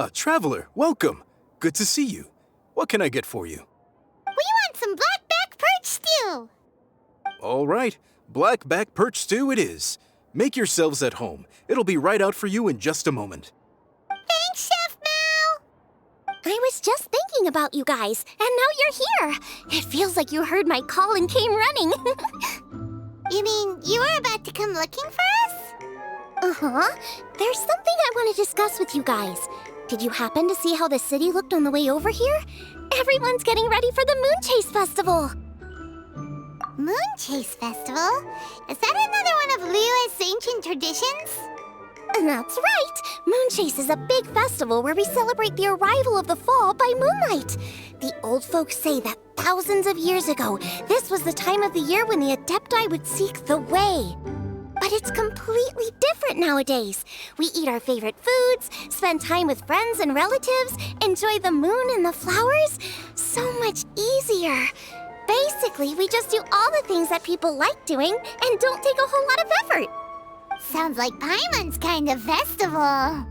Ah, traveler, welcome. Good to see you. What can I get for you? We want some blackback perch stew. All right, blackback perch stew it is. Make yourselves at home. It'll be right out for you in just a moment. Thanks, Chef Mao. I was just thinking about you guys, and now you're here. It feels like you heard my call and came running. You mean you were about to come looking for us? Uh-huh. There's something I want to discuss with you guys. Did you happen to see how the city looked on the way over here? Everyone's getting ready for the Moon Chase Festival. Moon Chase Festival? Is that another one of Liyue's ancient traditions? That's right! Moon Chase is a big festival where we celebrate the arrival of the fall by moonlight. The old folks say that thousands of years ago, this was the time of the year when the Adepti would seek the way. But it's completely different nowadays. We eat our favorite foods, spend time with friends and relatives, enjoy the moon and the flowers. So much easier. Basically, we just do all the things that people like doing and don't take a whole lot of effort. Sounds like Paimon's kind of festival.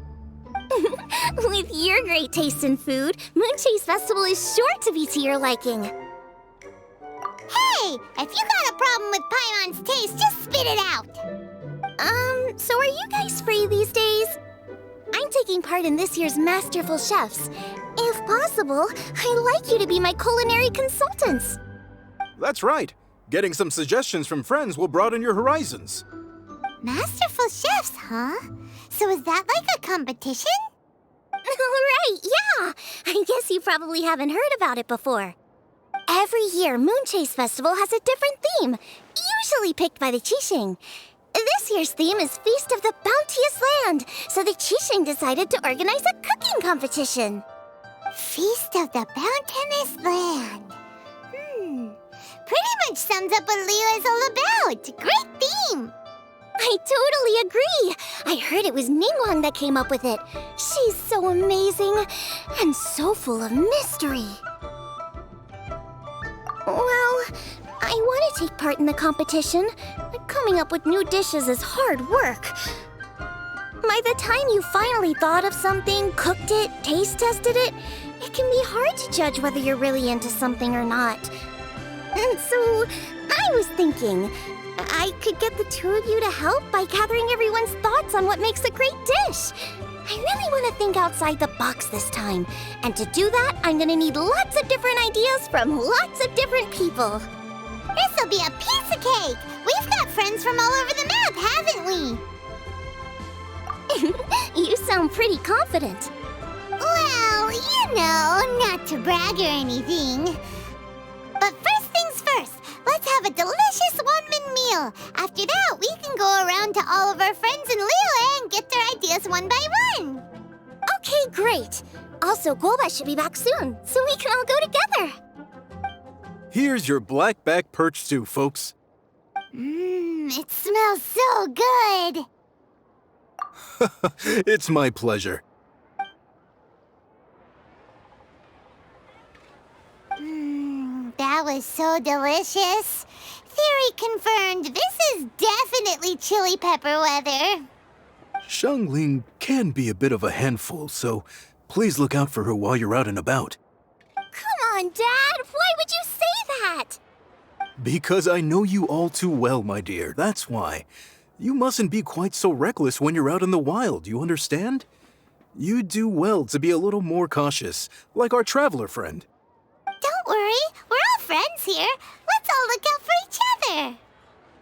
With your great taste in food, Moon Chase Festival is sure to be to your liking. Hey, if you got a problem with Paimon's taste, just spit it out. So are you guys free these days? I'm taking part in this year's Masterful Chefs. If possible, I'd like you to be my culinary consultants. That's right. Getting some suggestions from friends will broaden your horizons. Masterful chefs, huh? So is that like a competition? Right, yeah. I guess you probably haven't heard about it before. Every year, Moon Chase Festival has a different theme, usually picked by the Qixing. This year's theme is Feast of the Bounteous Land, so the Qixing decided to organize a cooking competition. Feast of the Bounteous Land. Pretty much sums up what Liyue is all about. Great theme. I totally agree. I heard it was Ningguang that came up with it. She's so amazing and so full of mystery. Well, I want to take part in the competition, but coming up with new dishes is hard work. By the time you finally thought of something, cooked it, taste tested it, it can be hard to judge whether you're really into something or not. And so, I was thinking, I could get the two of you to help by gathering everyone's thoughts on what makes a great dish. I really want to think outside the box this time. And to do that, I'm going to need lots of different ideas from lots of different people. This'll be a piece of cake. We've got friends from all over the map, haven't we? You sound pretty confident. Well, you know, not to brag or anything. But first things first, let's have a delicious one-min meal. After that, we can go around to all of our friends in Liyue and get their ideas one by one. Okay, great. Also, Golba should be back soon, so we can all go together. Here's your blackback perch stew, folks. It smells so good. It's my pleasure. That was so delicious. Theory confirmed, this is definitely chili pepper weather. Xiangling can be a bit of a handful, so please look out for her while you're out and about. Come on, Dad. Why would you say that? Because I know you all too well, my dear. That's why. You mustn't be quite so reckless when you're out in the wild, you understand? You do well to be a little more cautious, like our traveler friend. Don't worry, we're all friends here. Let's all look out for each other.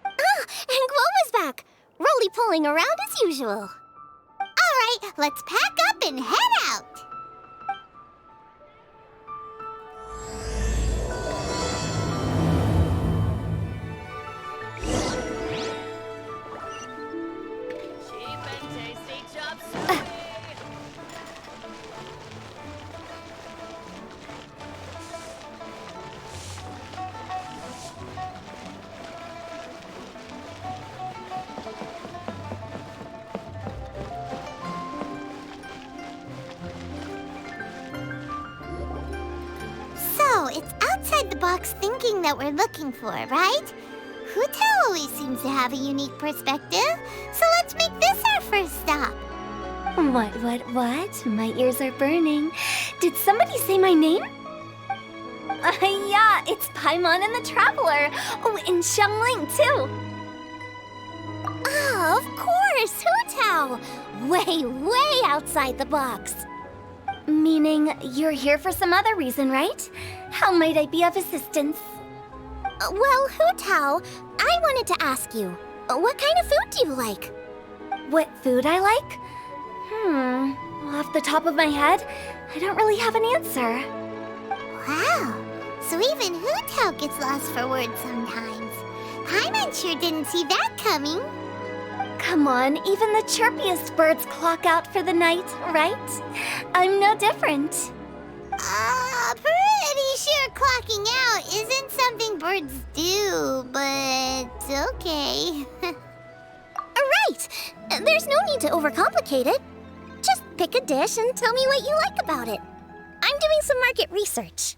Ah, and Globa's back. Roly-poling around as usual. All right, let's pack up and head out. Cheap and tasty chop suey. So, it's outside the box thinking that we're looking for, right? Huta always seems to have a unique perspective, so let's make this our first stop. What? My ears are burning. Did somebody say my name? Yeah, it's Paimon and the Traveler. Oh, and Xiangling, too. Oh, of course, Hu Tao. Way outside the box. Meaning you're here for some other reason, right? How might I be of assistance? Well, Hu Tao, I wanted to ask you, what kind of food do you like? What food I like? Off the top of my head, I don't really have an answer. Wow, so even Hu Tao gets lost for words sometimes. Paimon sure didn't see that coming. Come on, even the chirpiest birds clock out for the night, right? I'm no different. Pretty sure clocking out isn't something birds do, but okay. Right! There's no need to overcomplicate it. Just pick a dish and tell me what you like about it. I'm doing some market research.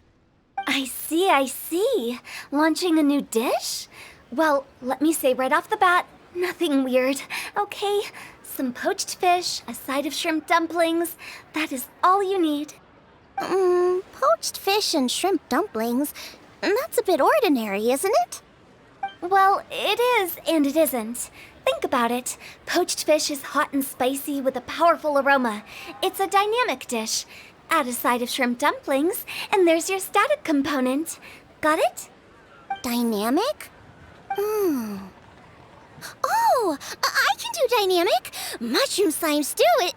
I see. Launching a new dish? Well, let me say right off the bat, nothing weird, okay? Some poached fish, a side of shrimp dumplings. That is all you need. Poached fish and shrimp dumplings. That's a bit ordinary, isn't it? Well, it is and it isn't. Think about it. Poached fish is hot and spicy with a powerful aroma. It's a dynamic dish. Add a side of shrimp dumplings, and there's your static component. Got it? Dynamic? Oh, I can do dynamic. Mushroom slime stew it.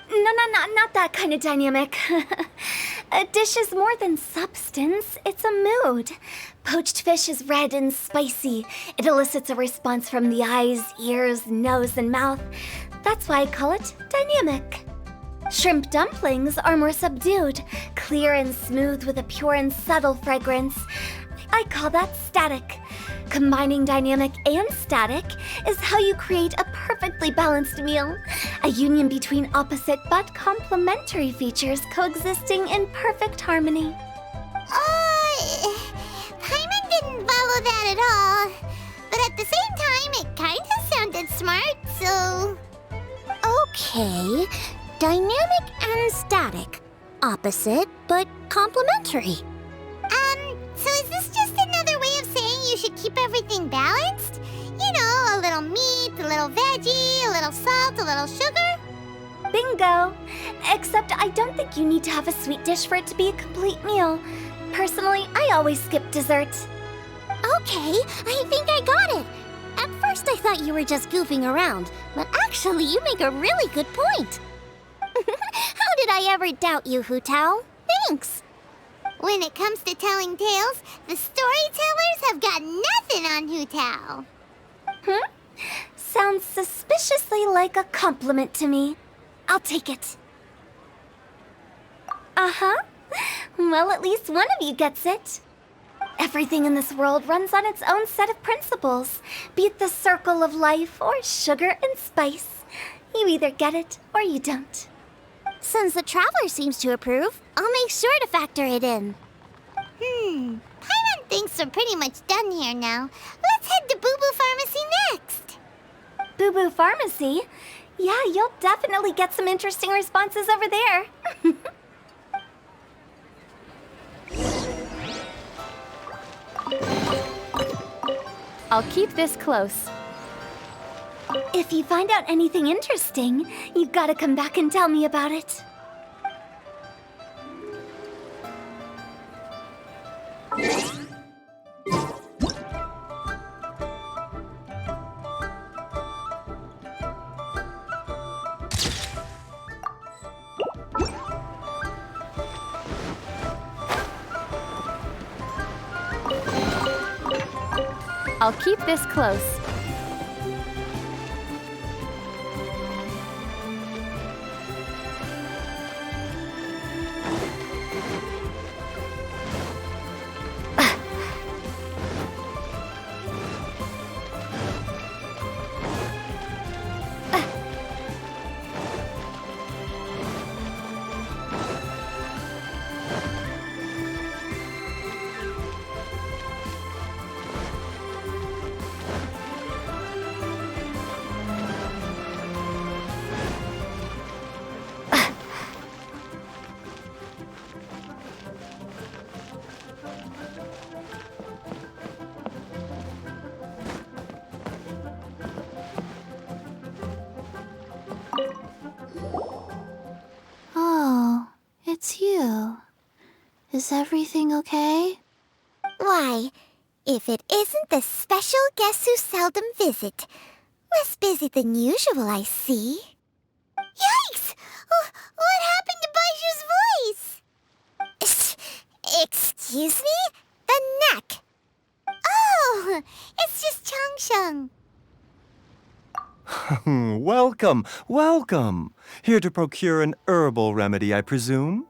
No, not that kind of dynamic. A dish is more than substance, it's a mood. Poached fish is red and spicy. It elicits a response from the eyes, ears, nose, and mouth. That's why I call it dynamic. Shrimp dumplings are more subdued, clear and smooth with a pure and subtle fragrance. I call that static. Combining dynamic and static is how you create a perfectly balanced meal. A union between opposite but complementary features coexisting in perfect harmony. Paimon didn't follow that at all. But at the same time, it kinda sounded smart, so... Okay, dynamic and static. Opposite, but complementary. So is this just another way of saying you should keep everything balanced? You know, a little meat, a little veggie, a little salt, a little sugar? Bingo! Except I don't think you need to have a sweet dish for it to be a complete meal. Personally, I always skip dessert. Okay, I think I got it. At first I thought you were just goofing around, but actually you make a really good point. How did I ever doubt you, Hu Tao? Thanks. When it comes to telling tales, the storytellers have got nothing on Hu Tao. Sounds suspiciously like a compliment to me. I'll take it. Uh-huh. Well, at least one of you gets it. Everything in this world runs on its own set of principles, be it the circle of life or sugar and spice. You either get it or you don't. Since the Traveler seems to approve, I'll make sure to factor it in. Paimon thinks we're pretty much done here now. Let's head to Boo Boo Pharmacy next. Boo Boo Pharmacy? Yeah, you'll definitely get some interesting responses over there. I'll keep this close. If you find out anything interesting, you've got to come back and tell me about it. I'll keep this close. Is everything okay? Why, if it isn't the special guests who seldom visit. Less busy than usual, I see. Yikes! What happened to Baiju's voice? Excuse me? The neck. Oh, it's just Changsheng. Welcome, welcome. Here to procure an herbal remedy, I presume?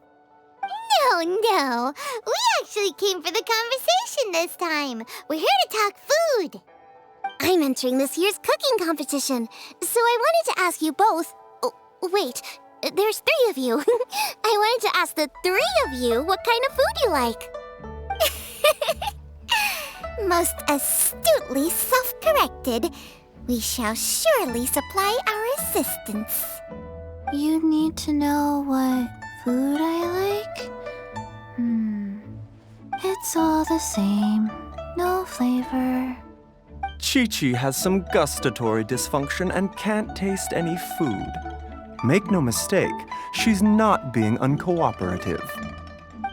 No. We actually came for the conversation this time. We're here to talk food. I'm entering this year's cooking competition, so I wanted to ask you both. Oh, wait, there's 3 of you. I wanted to ask the 3 of you what kind of food you like. Most astutely self-corrected. We shall surely supply our assistance. You need to know what food I like? It's all the same. No flavor. Chi-Chi has some gustatory dysfunction and can't taste any food. Make no mistake, she's not being uncooperative.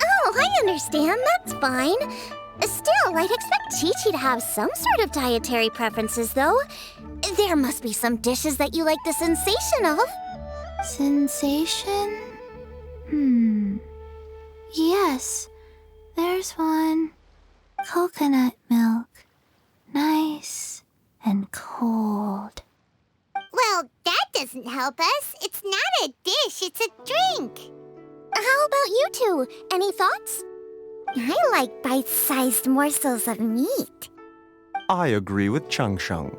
Oh, I understand. That's fine. Still, I'd expect Chi-Chi to have some sort of dietary preferences, though. There must be some dishes that you like the sensation of. Sensation? Yes, there's one. Coconut milk. Nice and cold. Well, that doesn't help us. It's not a dish, it's a drink. How about you two? Any thoughts? I like bite-sized morsels of meat. I agree with Changsheng.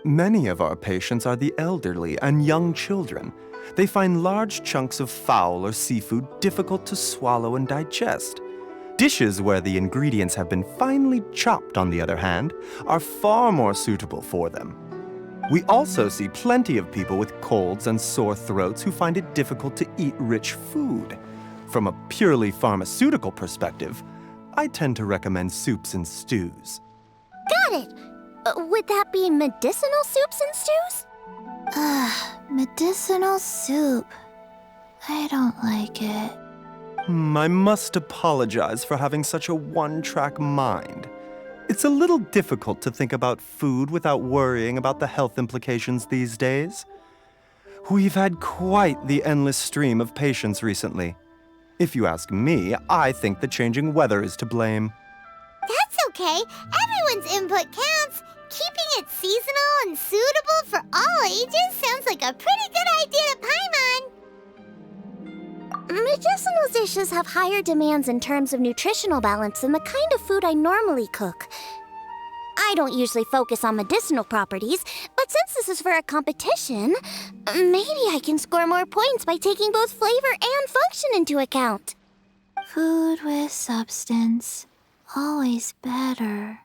Many of our patients are the elderly and young children. They find large chunks of fowl or seafood difficult to swallow and digest. Dishes where the ingredients have been finely chopped, on the other hand, are far more suitable for them. We also see plenty of people with colds and sore throats who find it difficult to eat rich food. From a purely pharmaceutical perspective, I tend to recommend soups and stews. Got it. Would that be medicinal soups and stews? Medicinal soup. I don't like it. I must apologize for having such a one-track mind. It's a little difficult to think about food without worrying about the health implications these days. We've had quite the endless stream of patients recently. If you ask me, I think the changing weather is to blame. That's okay. Everyone's input counts. Keeping it seasonal and suitable for all ages sounds like a pretty good idea to Paimon. Medicinal dishes have higher demands in terms of nutritional balance than the kind of food I normally cook. I don't usually focus on medicinal properties, but since this is for a competition, maybe I can score more points by taking both flavor and function into account. Food with substance. Always better.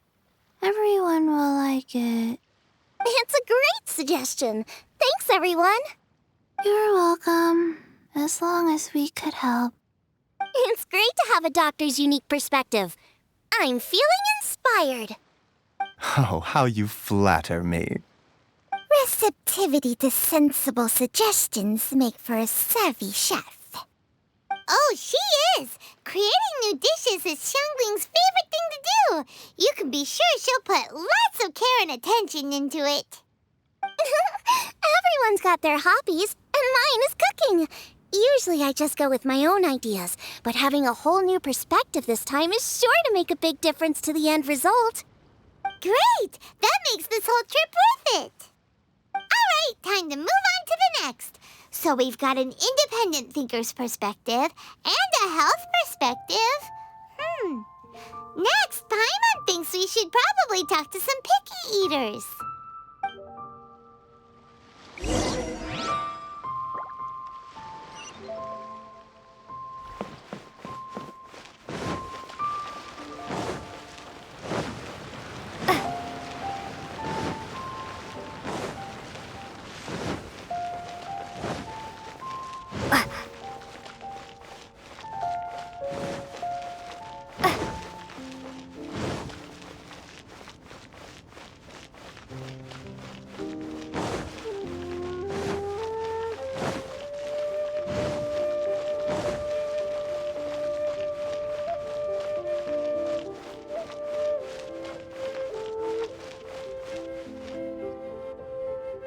Everyone will like it. It's a great suggestion. Thanks, everyone. You're welcome. As long as we could help. It's great to have a doctor's unique perspective. I'm feeling inspired. Oh, how you flatter me. Receptivity to sensible suggestions make for a savvy chef. Oh, she is! Creating new dishes is Xiangling's favorite thing to do. You can be sure she'll put lots of care and attention into it. Everyone's got their hobbies, and mine is cooking. Usually I just go with my own ideas, but having a whole new perspective this time is sure to make a big difference to the end result. Great! That makes this whole trip worth it. All right, time to move on to the next. So we've got an independent thinker's perspective and a health perspective. Next, Paimon thinks we should probably talk to some picky eaters.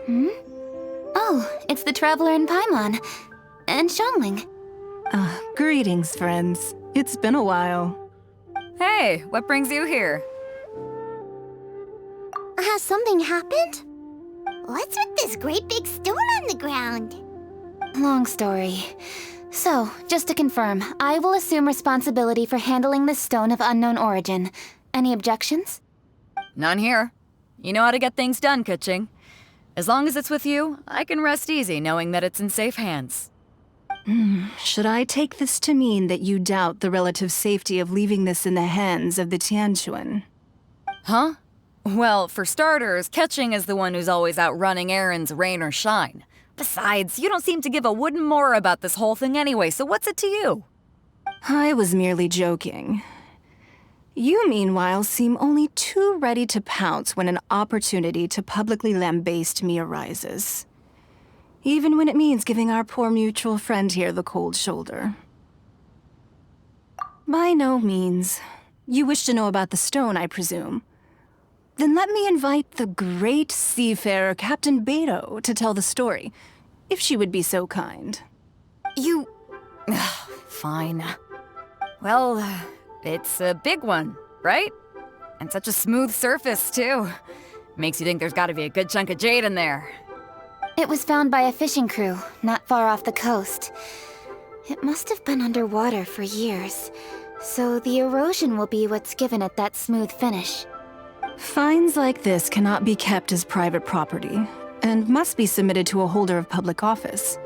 Oh, it's the Traveler in Paimon. And Xiangling. Greetings, friends. It's been a while. Hey, what brings you here? Has something happened? What's with this great big stone on the ground? Long story. So, just to confirm, I will assume responsibility for handling this stone of unknown origin. Any objections? None here. You know how to get things done, Kuching. As long as it's with you, I can rest easy knowing that it's in safe hands. Should I take this to mean that you doubt the relative safety of leaving this in the hands of the Tianquan? Huh? Well, for starters, Kuching is the one who's always out running errands, rain or shine. Besides, you don't seem to give a wooden more about this whole thing anyway, so what's it to you? I was merely joking. You, meanwhile, seem only too ready to pounce when an opportunity to publicly lambaste me arises. Even when it means giving our poor mutual friend here the cold shoulder. By no means. You wish to know about the stone, I presume. Then let me invite the great seafarer Captain Beto to tell the story, if she would be so kind. You... Fine. Well, it's a big one, right? And such a smooth surface, too. Makes you think there's gotta be a good chunk of jade in there. It was found by a fishing crew, not far off the coast. It must have been underwater for years, so the erosion will be what's given it that smooth finish. Finds like this cannot be kept as private property, and must be submitted to a holder of public office.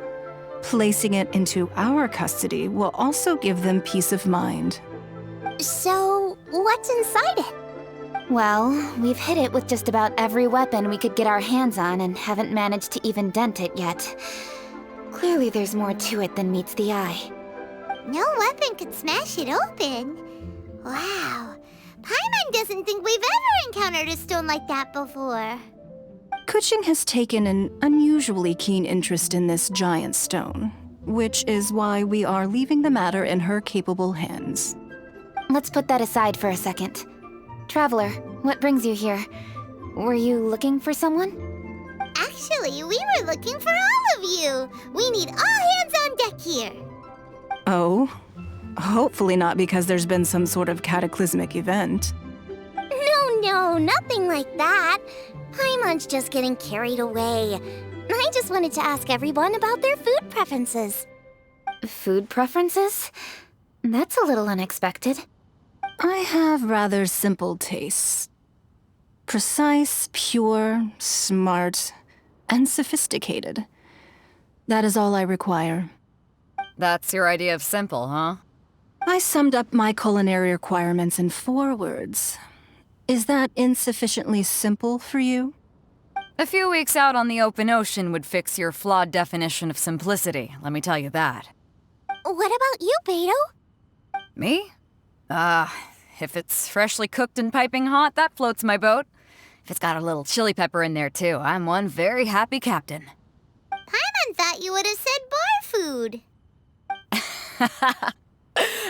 Placing it into our custody will also give them peace of mind. So, what's inside it? Well, we've hit it with just about every weapon we could get our hands on and haven't managed to even dent it yet. Clearly there's more to it than meets the eye. No weapon could smash it open. Wow. Paimon doesn't think we've ever encountered a stone like that before. Kuching has taken an unusually keen interest in this giant stone, which is why we are leaving the matter in her capable hands. Let's put that aside for a second. Traveler, what brings you here? Were you looking for someone? Actually, we were looking for all of you. We need all hands on deck here. Oh? Hopefully not because there's been some sort of cataclysmic event. No, nothing like that. Paimon's just getting carried away. I just wanted to ask everyone about their food preferences. Food preferences? That's a little unexpected. I have rather simple tastes. Precise, pure, smart, and sophisticated. That is all I require. That's your idea of simple, huh? I summed up my culinary requirements in 4 words. Is that insufficiently simple for you? A few weeks out on the open ocean would fix your flawed definition of simplicity, let me tell you that. What about you, Beto? Me? If it's freshly cooked and piping hot, that floats my boat. If it's got a little chili pepper in there, too, I'm one very happy captain. Paimon thought you would have said bar food.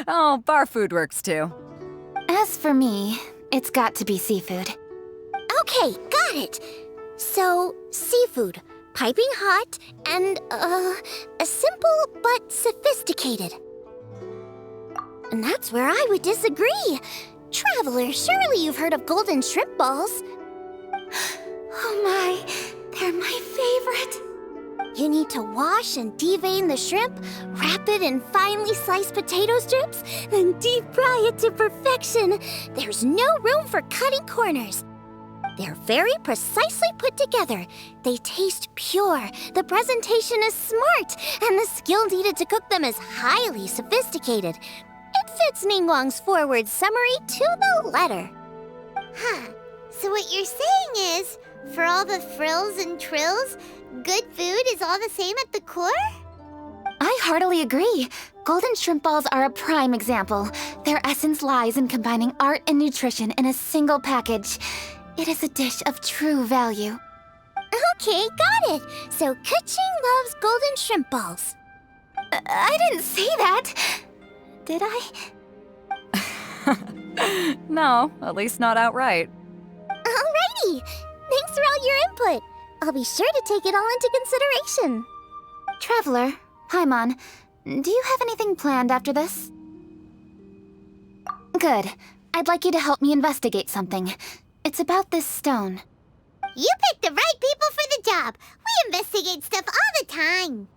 Oh, bar food works, too. As for me, it's got to be seafood. Okay, got it. So, seafood, piping hot, and, simple but sophisticated. And that's where I would disagree. Traveler, surely you've heard of golden shrimp balls. Oh my, they're my favorite. You need to wash and devein the shrimp, wrap it in finely sliced potato strips, then deep fry it to perfection. There's no room for cutting corners. They're very precisely put together. They taste pure, the presentation is smart, and the skill needed to cook them is highly sophisticated. It fits Ningguang's forward summary to the letter. Huh. So what you're saying is, for all the frills and trills, good food is all the same at the core? I heartily agree. Golden shrimp balls are a prime example. Their essence lies in combining art and nutrition in a single package. It is a dish of true value. Okay, got it. So Kuching loves golden shrimp balls. I didn't say that. Did I? No, at least not outright. Alrighty. Thanks for all your input. I'll be sure to take it all into consideration. Traveler, Paimon, do you have anything planned after this? Good. I'd like you to help me investigate something. It's about this stone. You picked the right people for the job. We investigate stuff all the time.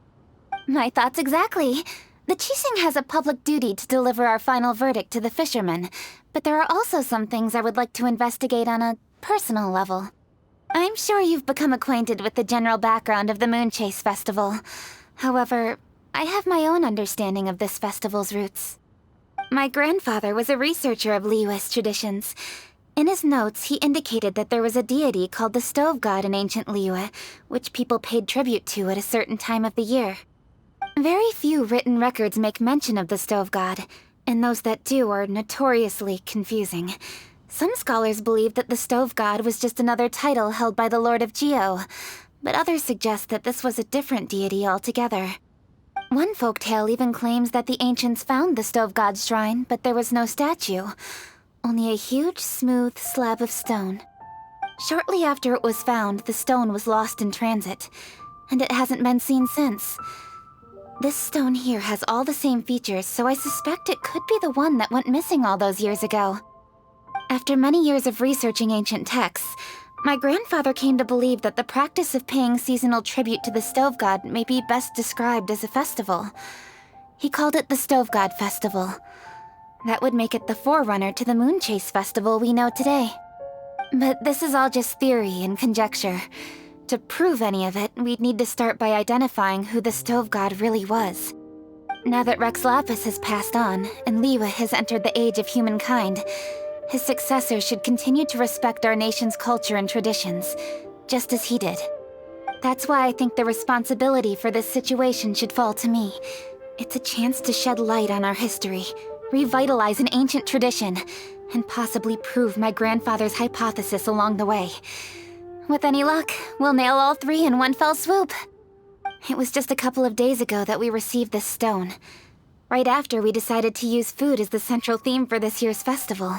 My thoughts exactly. The Qixing has a public duty to deliver our final verdict to the fishermen, but there are also some things I would like to investigate on a personal level. I'm sure you've become acquainted with the general background of the Moon Chase Festival. However, I have my own understanding of this festival's roots. My grandfather was a researcher of Liyue's traditions. In his notes, he indicated that there was a deity called the Stove God in ancient Liyue, which people paid tribute to at a certain time of the year. Very few written records make mention of the Stove God, and those that do are notoriously confusing. Some scholars believe that the Stove God was just another title held by the Lord of Geo, but others suggest that this was a different deity altogether. One folktale even claims that the ancients found the Stove God's shrine, but there was no statue, only a huge, smooth slab of stone. Shortly after it was found, the stone was lost in transit, and it hasn't been seen since. This stone here has all the same features, so I suspect it could be the one that went missing all those years ago. After many years of researching ancient texts, my grandfather came to believe that the practice of paying seasonal tribute to the Stove God may be best described as a festival. He called it the Stove God Festival. That would make it the forerunner to the Moon Chase Festival we know today. But this is all just theory and conjecture. To prove any of it, we'd need to start by identifying who the Stove God really was. Now that Rex Lapis has passed on, and Liyue has entered the age of humankind, his successor should continue to respect our nation's culture and traditions, just as he did. That's why I think the responsibility for this situation should fall to me. It's a chance to shed light on our history, revitalize an ancient tradition, and possibly prove my grandfather's hypothesis along the way. With any luck, we'll nail all three in one fell swoop. It was just a couple of days ago that we received this stone. Right after we decided to use food as the central theme for this year's festival.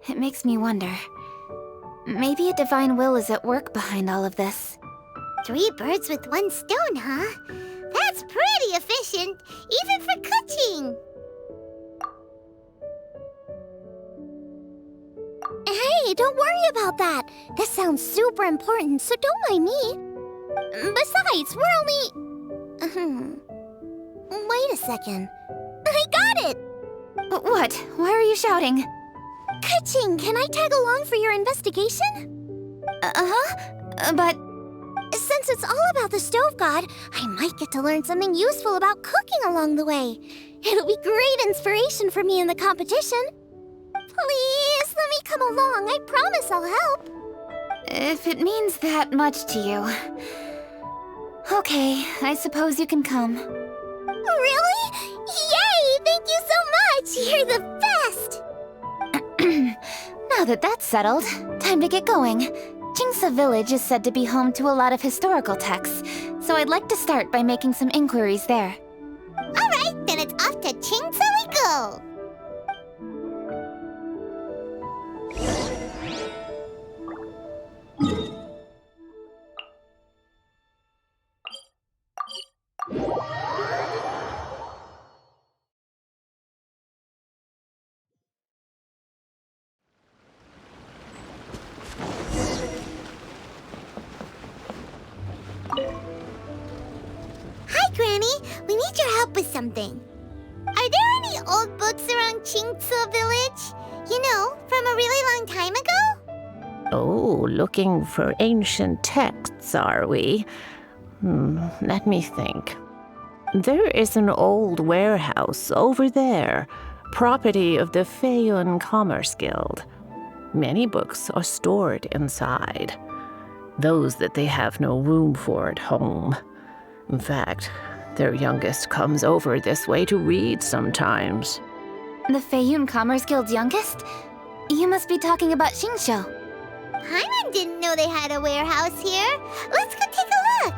It makes me wonder. Maybe a divine will is at work behind all of this. 3 birds with 1 stone, huh? That's pretty efficient, even for cooking. Hey, don't worry about that. This sounds super important, so don't mind me. Besides, we're only... Wait a second. I got it! What? Why are you shouting? Kaching, can I tag along for your investigation? But... Since it's all about the Stove God, I might get to learn something useful about cooking along the way. It'll be great inspiration for me in the competition. Please, let me come along. I promise I'll help. If it means that much to you. Okay, I suppose you can come. Really? Yay! Thank you so much! You're the best! Now that that's settled, time to get going. Jingsa Village is said to be home to a lot of historical texts, so I'd like to start by making some inquiries there. Alright, then it's off to Chingsa we go. Hi, Granny. We need your help with something. Are there any old books around Chingsa Village? You know, from a really long time ago? Oh, looking for ancient texts, are we? Let me think. There is an old warehouse over there, property of the Feiyun Commerce Guild. Many books are stored inside, those that they have no room for at home. In fact, their youngest comes over this way to read sometimes. The Feiyun Commerce Guild's youngest? You must be talking about Xingqiu. Paimon didn't know they had a warehouse here. Let's go take a look.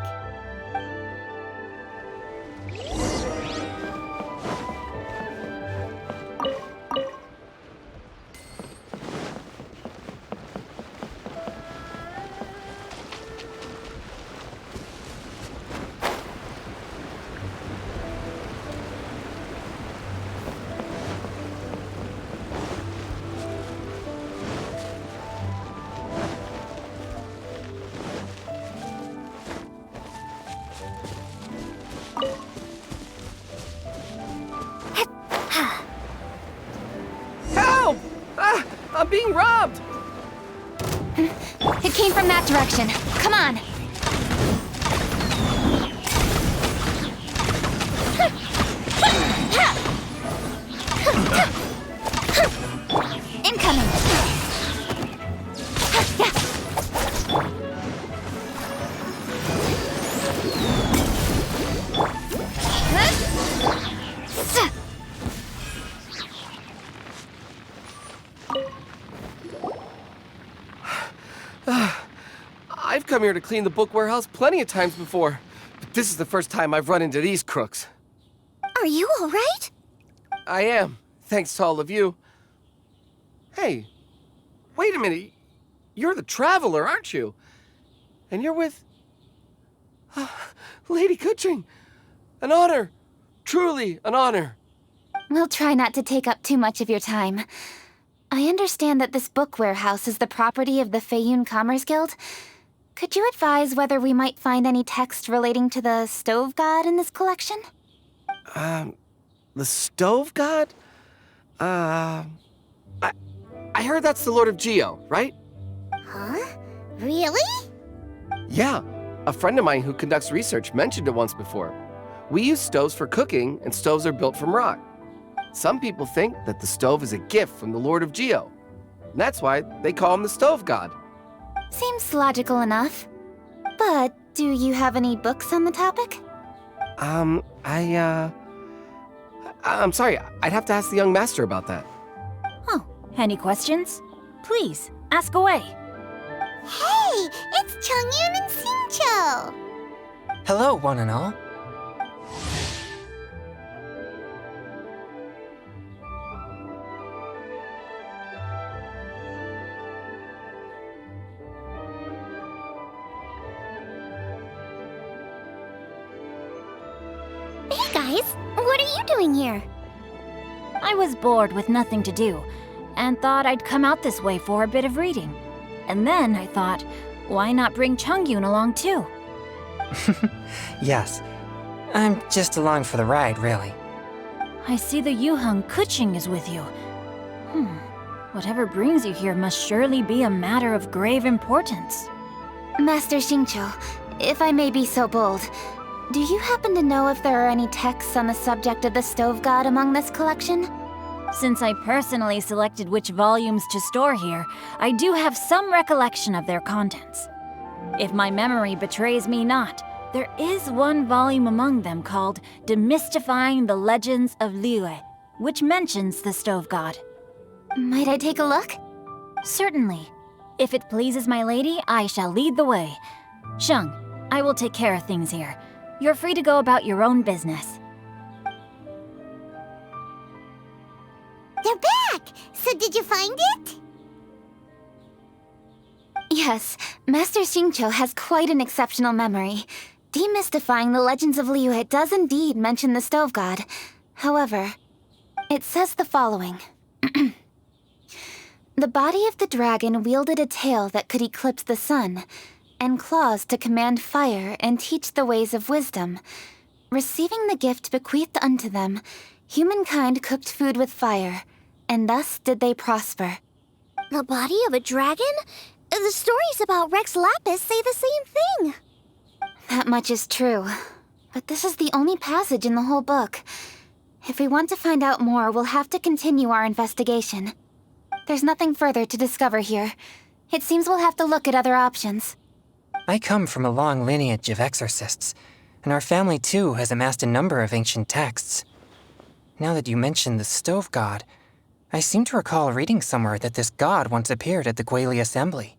I'm being robbed! It came from that direction. Come on. Incoming. I've come here to clean the book warehouse plenty of times before, but this is the first time I've run into these crooks. Are you all right? I am, thanks to all of you. Hey, wait a minute. You're the traveler, aren't you? And you're with... Lady Kuching. An honor. Truly an honor. We'll try not to take up too much of your time. I understand that this book warehouse is the property of the Feiyun Commerce Guild. Could you advise whether we might find any text relating to the stove god in this collection? The stove god? I heard that's the Lord of Geo, right? Huh? Really? Yeah. A friend of mine who conducts research mentioned it once before. We use stoves for cooking, and stoves are built from rock. Some people think that the stove is a gift from the Lord of Geo. And that's why they call him the stove god. Seems logical enough. But do you have any books on the topic? I'm sorry, I'd have to ask the young master about that. Oh, any questions? Please, ask away. Hey, it's Chongyun and Xingqiu. Hello, one and all. Hey guys, what are you doing here? I was bored with nothing to do, and thought I'd come out this way for a bit of reading. And then I thought, why not bring Chongyun along too? Yes, I'm just along for the ride, really. I see the Yuheng Kuching is with you. Whatever brings you here must surely be a matter of grave importance. Master Xingqiu, if I may be so bold, do you happen to know if there are any texts on the subject of the stove god among this collection? Since I personally selected which volumes to store here, I do have some recollection of their contents. If my memory betrays me not, there is one volume among them called Demystifying the Legends of Liyue, which mentions the stove god. Might I take a look? Certainly. If it pleases my lady, I shall lead the way. Sheng, I will take care of things here. You're free to go about your own business. They're back! So did you find it? Yes, Master Xingqiu has quite an exceptional memory. Demystifying the Legends of Liyue does indeed mention the stove god. However, it says the following. The body of the dragon wielded a tail that could eclipse the sun, and claws to command fire and teach the ways of wisdom. Receiving the gift bequeathed unto them, humankind cooked food with fire, and thus did they prosper. The body of a dragon? The stories about Rex Lapis say the same thing. That much is true, but this is the only passage in the whole book. If we want to find out more, we'll have to continue our investigation. There's nothing further to discover here. It seems we'll have to look at other options. I come from a long lineage of exorcists, and our family too has amassed a number of ancient texts. Now that you mention the stove god, I seem to recall reading somewhere that this god once appeared at the Guili Assembly.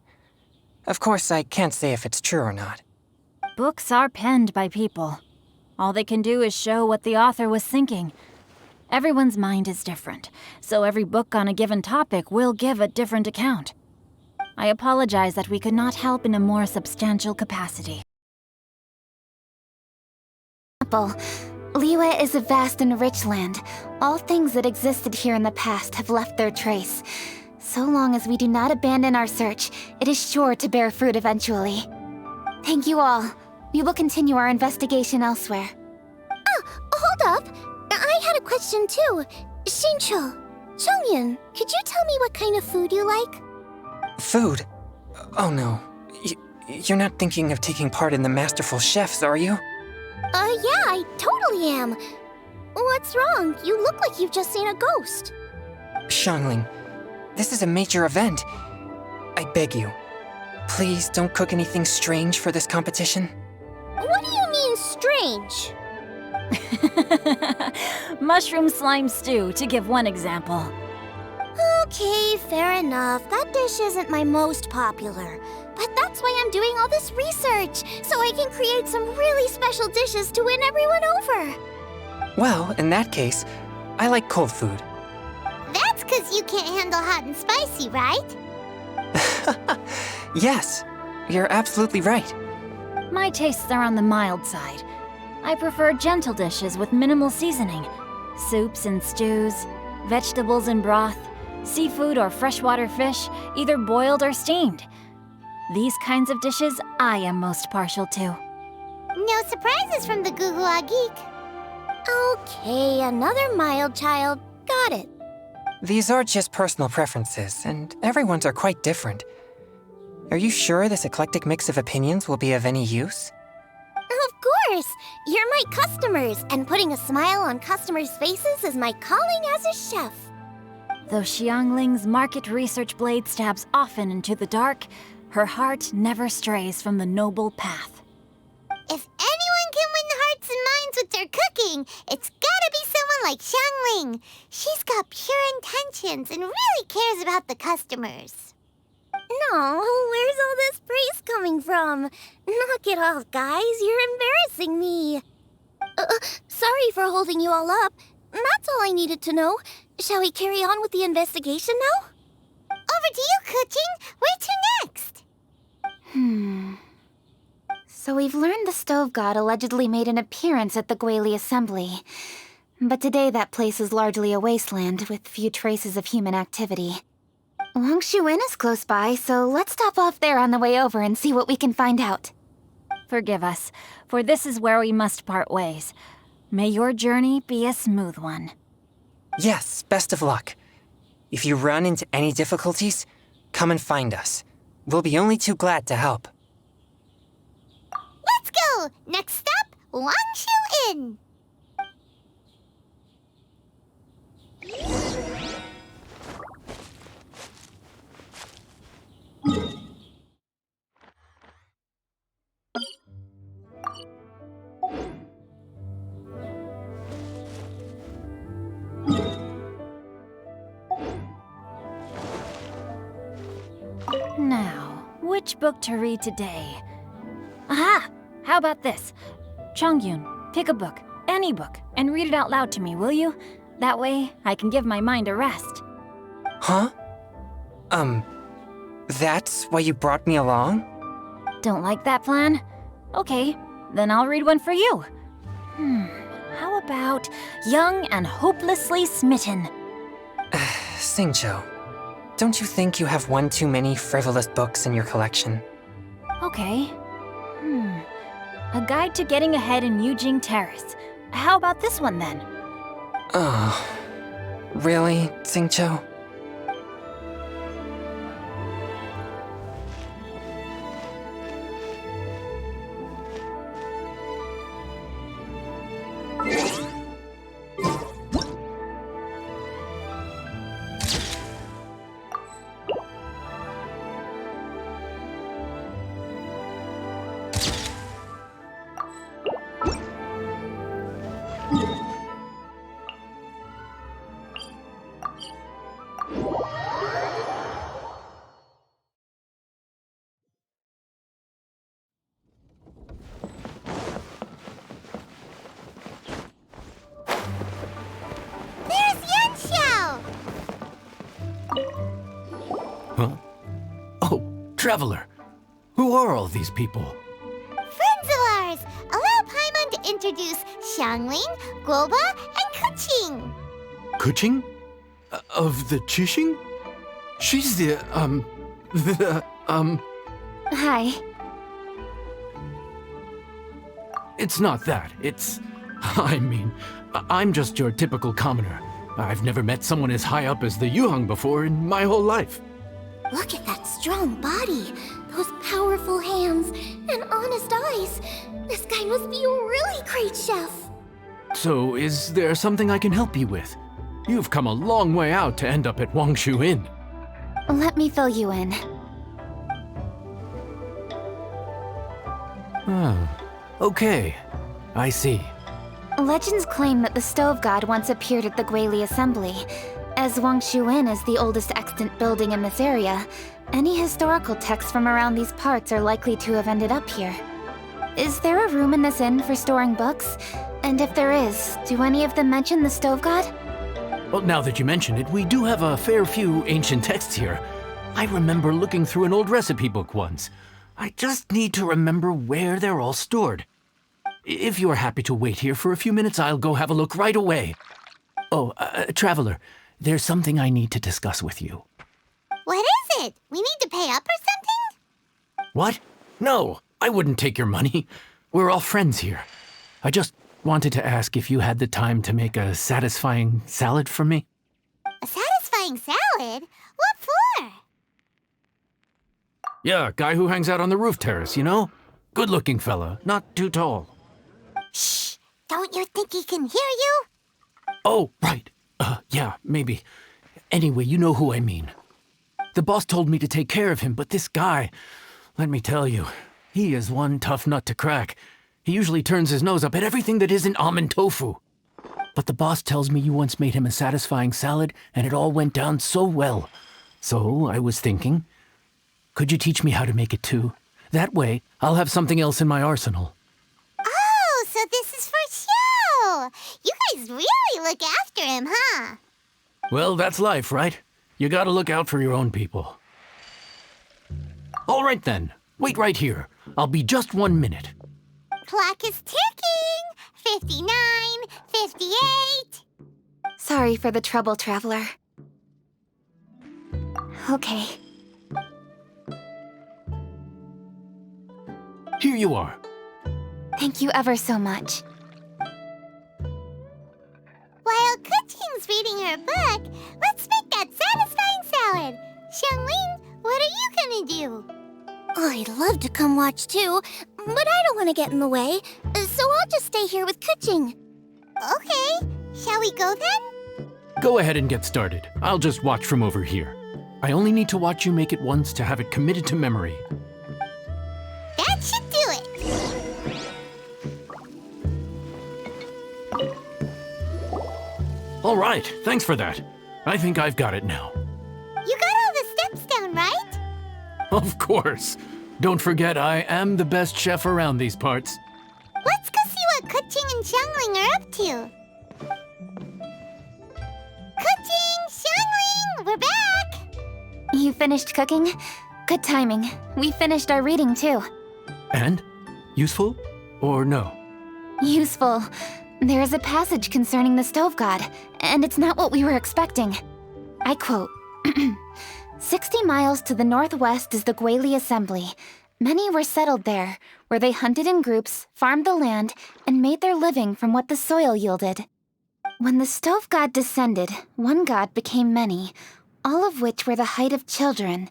Of course, I can't say if it's true or not. Books are penned by people. All they can do is show what the author was thinking. Everyone's mind is different, so every book on a given topic will give a different account. I apologize that we could not help in a more substantial capacity. Liyue is a vast and rich land. All things that existed here in the past have left their trace. So long as we do not abandon our search, it is sure to bear fruit eventually. Thank you all. We will continue our investigation elsewhere. Hold up. I had a question too. Xingqiu, Chongyun, could you tell me what kind of food you like? Food? Oh no. You're not thinking of taking part in the Masterful Chefs, are you? Yeah, I totally am. What's wrong? You look like you've just seen a ghost. Xiangling, this is a major event. I beg you, please don't cook anything strange for this competition. What do you mean, strange? Mushroom slime stew, to give one example. Okay, fair enough. That dish isn't my most popular. But that's why I'm doing all this research, so I can create some really special dishes to win everyone over. Well, in that case, I like cold food. That's because you can't handle hot and spicy, right? Yes, you're absolutely right. My tastes are on the mild side. I prefer gentle dishes with minimal seasoning. Soups and stews, vegetables and broth, seafood or freshwater fish, either boiled or steamed. These kinds of dishes I am most partial to. No surprises from the Gugua Geek. Okay, another mild child. Got it. These are just personal preferences, and everyone's are quite different. Are you sure this eclectic mix of opinions will be of any use? Of course! You're my customers, and putting a smile on customers' faces is my calling as a chef. Though Xiangling's market research blade stabs often into the dark, her heart never strays from the noble path. If anyone can win hearts and minds with their cooking, it's gotta be someone like Xiangling. She's got pure intentions and really cares about the customers. No, where's all this praise coming from? Knock it off, guys. You're embarrassing me. Sorry for holding you all up. That's all I needed to know. Shall we carry on with the investigation now? Over to you, Kuching. Where to next? So we've learned the Stove God allegedly made an appearance at the Guili Assembly. But today that place is largely a wasteland with few traces of human activity. Wangshu Inn is close by, so let's stop off there on the way over and see what we can find out. Forgive us, for this is where we must part ways. May your journey be a smooth one. Yes, best of luck. If you run into any difficulties, come and find us. We'll be only too glad to help. Let's go! Next stop, Wangshu Inn. Now, which book to read today? Aha! How about this? Chongyun, pick a book, any book, and read it out loud to me, will you? That way, I can give my mind a rest. Huh? That's why you brought me along? Don't like that plan? Okay, then I'll read one for you. How about Young and Hopelessly Smitten? Xingqiu, don't you think you have one too many frivolous books in your collection? Okay. A Guide to Getting Ahead in Yujing Terrace. How about this one then? Oh, really, Xingqiu? Huh? Oh, Traveler. Who are all these people? Friends of ours! Allow Paimon to introduce Xiangling, Guoba, and Kuching. Kuching? Of the Chishing? She's Hi. It's not that. I'm just your typical commoner. I've never met someone as high up as the Yuhang before in my whole life. Look at that strong body, those powerful hands, and honest eyes. This guy must be a really great chef. So, is there something I can help you with? You've come a long way out to end up at Wangshu Inn. Let me fill you in. Oh, okay. I see. Legends claim that the Stove God once appeared at the Guili Assembly. As Wangshu Inn is the oldest extant building in this area, any historical texts from around these parts are likely to have ended up here. Is there a room in this inn for storing books? And if there is, do any of them mention the Stove God? Well, now that you mention it, we do have a fair few ancient texts here. I remember looking through an old recipe book once. I just need to remember where they're all stored. If you're happy to wait here for a few minutes, I'll go have a look right away. Oh, Traveler, there's something I need to discuss with you. What is it? We need to pay up or something? What? No, I wouldn't take your money. We're all friends here. I just wanted to ask if you had the time to make a satisfying salad for me. A satisfying salad? What for? Yeah, guy who hangs out on the roof terrace, you know? Good-looking fella, not too tall. Shh! Don't you think he can hear you? Oh, right. Yeah, maybe. Anyway, you know who I mean. The boss told me to take care of him, but this guy, let me tell you, he is one tough nut to crack. He usually turns his nose up at everything that isn't almond tofu. But the boss tells me you once made him a satisfying salad, and it all went down so well. So I was thinking, could you teach me how to make it too? That way, I'll have something else in my arsenal. Oh, so this is for show! You guys really look after him, huh? Well, that's life, right? You gotta look out for your own people. All right then, wait right here. I'll be just 1 minute. Clock is ticking! 59, 58... Sorry for the trouble, Traveler. Okay. Here you are. Thank you ever so much. While Kuching's reading her book, let's make that satisfying salad. Xiangling, what are you gonna do? I'd love to come watch too, but I don't want to get in the way, so I'll just stay here with Kuching. Okay, shall we go then? Go ahead and get started. I'll just watch from over here. I only need to watch you make it once to have it committed to memory. That should do it. All right, thanks for that. I think I've got it now. You got all the steps down, right? Of course. Don't forget, I am the best chef around these parts. Let's go see what Kuching and Xiangling are up to. Kuching, Xiangling, we're back! You finished cooking? Good timing. We finished our reading too. And? Useful? Or no? Useful. There is a passage concerning the Stove God, and it's not what we were expecting. I quote, 60 miles to the northwest is the Guili Assembly. Many were settled there, where they hunted in groups, farmed the land, and made their living from what the soil yielded. When the Stove God descended, one god became many, all of which were the height of children.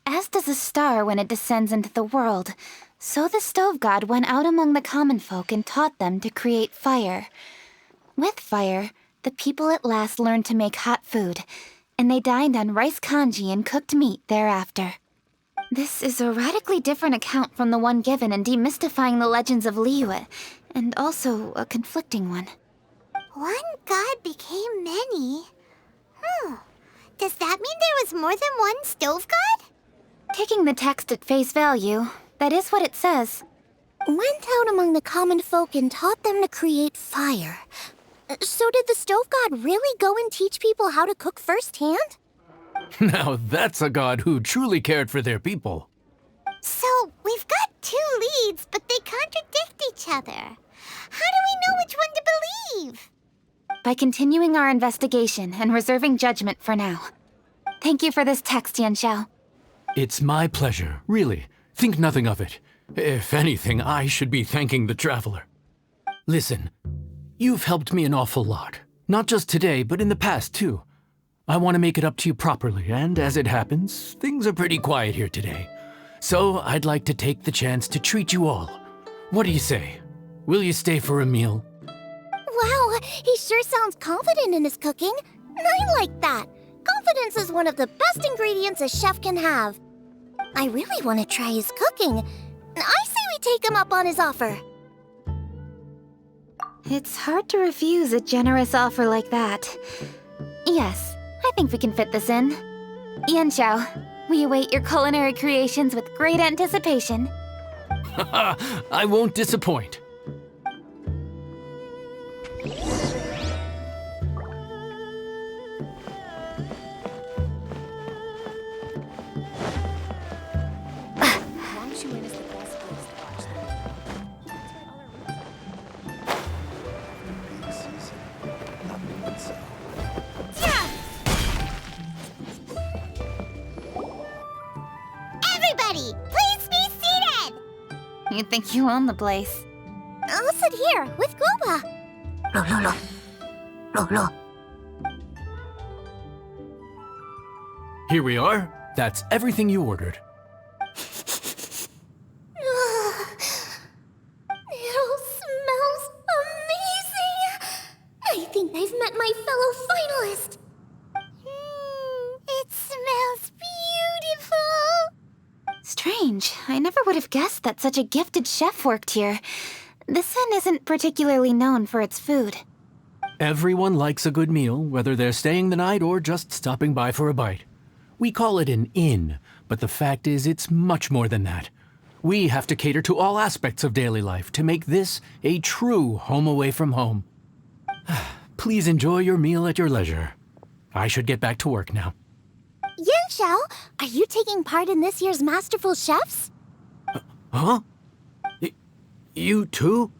As does a star when it descends into the world, so the Stove God went out among the common folk and taught them to create fire. With fire, the people at last learned to make hot food, and they dined on rice congee and cooked meat thereafter. This is a radically different account from the one given in Demystifying the Legends of Liyue, and also a conflicting one. One god became many? Does that mean there was more than one Stove God? Taking the text at face value, that is what it says. Went out among the common folk and taught them to create fire. So did the Stove God really go and teach people how to cook firsthand? Now that's a god who truly cared for their people. So, we've got two leads, but they contradict each other. How do we know which one to believe? By continuing our investigation and reserving judgment for now. Thank you for this text, Yanxiao. It's my pleasure, really. Think nothing of it. If anything, I should be thanking the Traveler. Listen, you've helped me an awful lot. Not just today, but in the past, too. I want to make it up to you properly, and as it happens, things are pretty quiet here today. So I'd like to take the chance to treat you all. What do you say? Will you stay for a meal? Wow, he sure sounds confident in his cooking. I like that. Confidence is one of the best ingredients a chef can have. I really want to try his cooking. I say we take him up on his offer. It's hard to refuse a generous offer like that. Yes, I think we can fit this in. Yanxiao, we await your culinary creations with great anticipation. I won't disappoint. Everybody, please be seated! You think you own the place? I'll sit here with Guoba. Here we are. That's everything you ordered. It all smells amazing. I think I've met my fellow finalist. It smells beautiful. Strange. I never would have guessed that such a gifted chef worked here. This inn isn't particularly known for its food. Everyone likes a good meal, whether they're staying the night or just stopping by for a bite. We call it an inn, but the fact is it's much more than that. We have to cater to all aspects of daily life to make this a true home away from home. Please enjoy your meal at your leisure. I should get back to work now. Yanxiao, are you taking part in this year's Masterful Chefs? Huh? You too?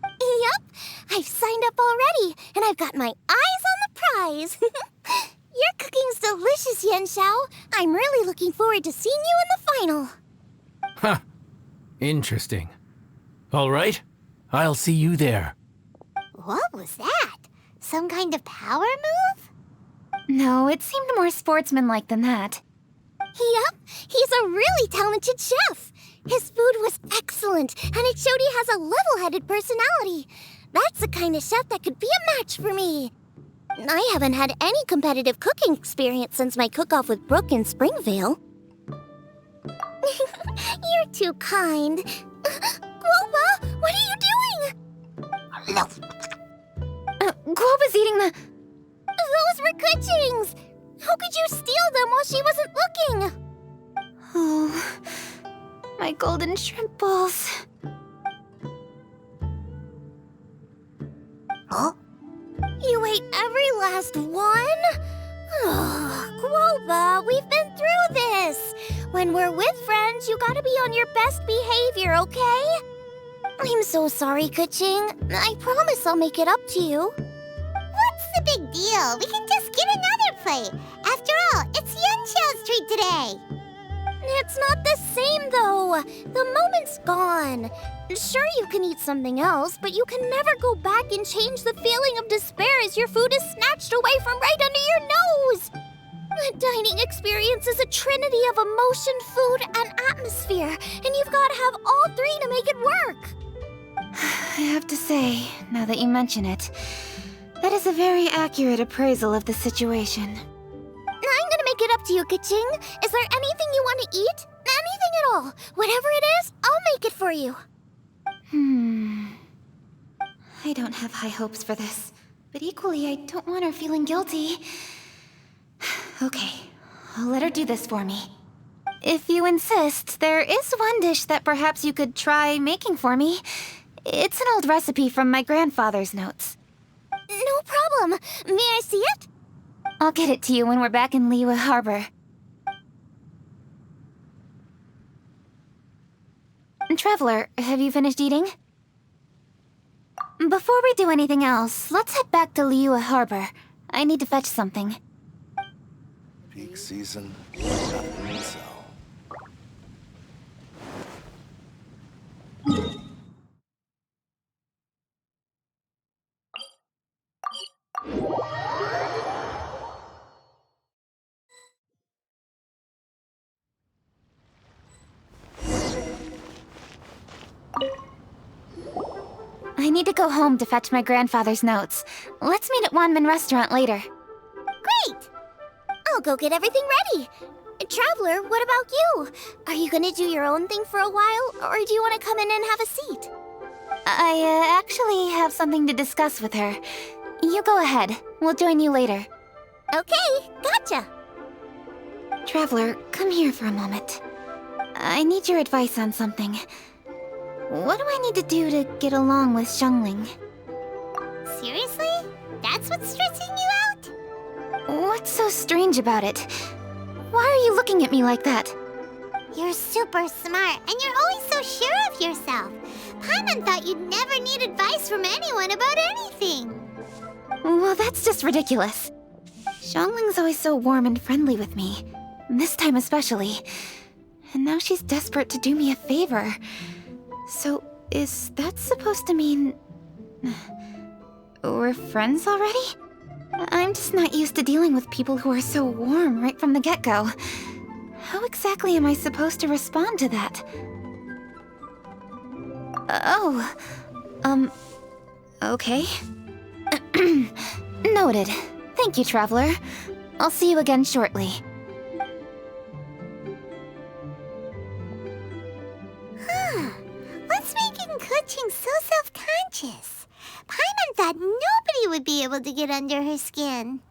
Yup, I've signed up already, and I've got my eyes on the prize. Your cooking's delicious, Yanxiao. I'm really looking forward to seeing you in the final. Huh. Interesting. All right. I'll see you there. What was that? Some kind of power move? No, it seemed more sportsmanlike than that. Yup, he's a really talented chef. His food was excellent, and it showed he has a level-headed personality. That's the kind of chef that could be a match for me. I haven't had any competitive cooking experience since my cook-off with Brooke in Springvale. You're too kind. Guoba, what are you doing? Guoba's eating the... Those were Kuching's! How could you steal them while she wasn't looking? Oh, my golden shrimp balls. Huh? You ate every last one? Guoba, we've been through this. When we're with friends, you gotta be on your best behavior, okay? I'm so sorry, Kuching. I promise I'll make it up to you. What's the big deal? We can just get another plate. After all, it's Yanxiao's treat today. It's not the same, though. The moment's gone. Sure, you can eat something else, but you can never go back and change the feeling of despair as your food is snatched away from right under your nose. The dining experience is a trinity of emotion, food, and atmosphere, and you've got to have all three to make it work. I have to say, now that you mention it, that is a very accurate appraisal of the situation. I'm gonna make it up to you, Kuching. Is there anything you want to eat? Anything at all. Whatever it is, I'll make it for you. I don't have high hopes for this, but equally I don't want her feeling guilty. Okay, I'll let her do this for me. If you insist, there is one dish that perhaps you could try making for me. It's an old recipe from my grandfather's notes. No problem. May I see it? I'll get it to you when we're back in Liyue Harbor. Traveler, have you finished eating? Before we do anything else, let's head back to Liyue Harbor. I need to fetch something. Peak season, nothing to sell. I need to go home to fetch my grandfather's notes. Let's meet at Wanman Restaurant later. Great! I'll go get everything ready. Traveler, what about you? Are you gonna do your own thing for a while, or do you want to come in and have a seat? I actually have something to discuss with her. You go ahead. We'll join you later. Okay, gotcha. Traveler, come here for a moment. I need your advice on something. What do I need to do to get along with Xiangling? Seriously? That's what's stressing you out? What's so strange about it? Why are you looking at me like that? You're super smart, and you're always so sure of yourself. Paimon thought you'd never need advice from anyone about anything. Well, that's just ridiculous. Xiangling's always so warm and friendly with me. This time especially. And now she's desperate to do me a favor. So, is that supposed to mean... we're friends already? I'm just not used to dealing with people who are so warm right from the get-go. How exactly am I supposed to respond to that? Okay. Noted. Thank you, Traveler. I'll see you again shortly. What's making Kuching so self-conscious? Paimon thought nobody would be able to get under her skin.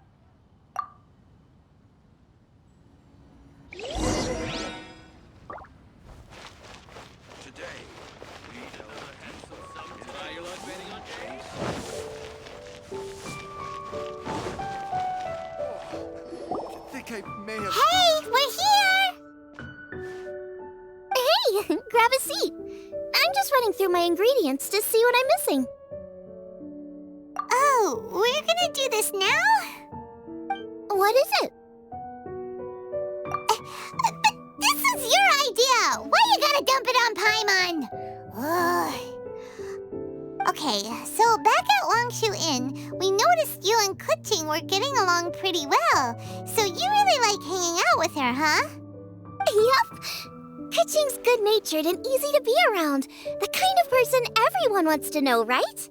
Hey, we're here! Hey, grab a seat. I'm just running through my ingredients to see what I'm missing. Oh, we're gonna do this now? What is it? But this is your idea! Why you gotta dump it on Paimon? Ugh. Okay, so back at Longshu Inn, we noticed you and Kuching were getting along pretty well. So you really like hanging out with her, huh? Yup. Kuching's good-natured and easy to be around. The kind of person everyone wants to know, right?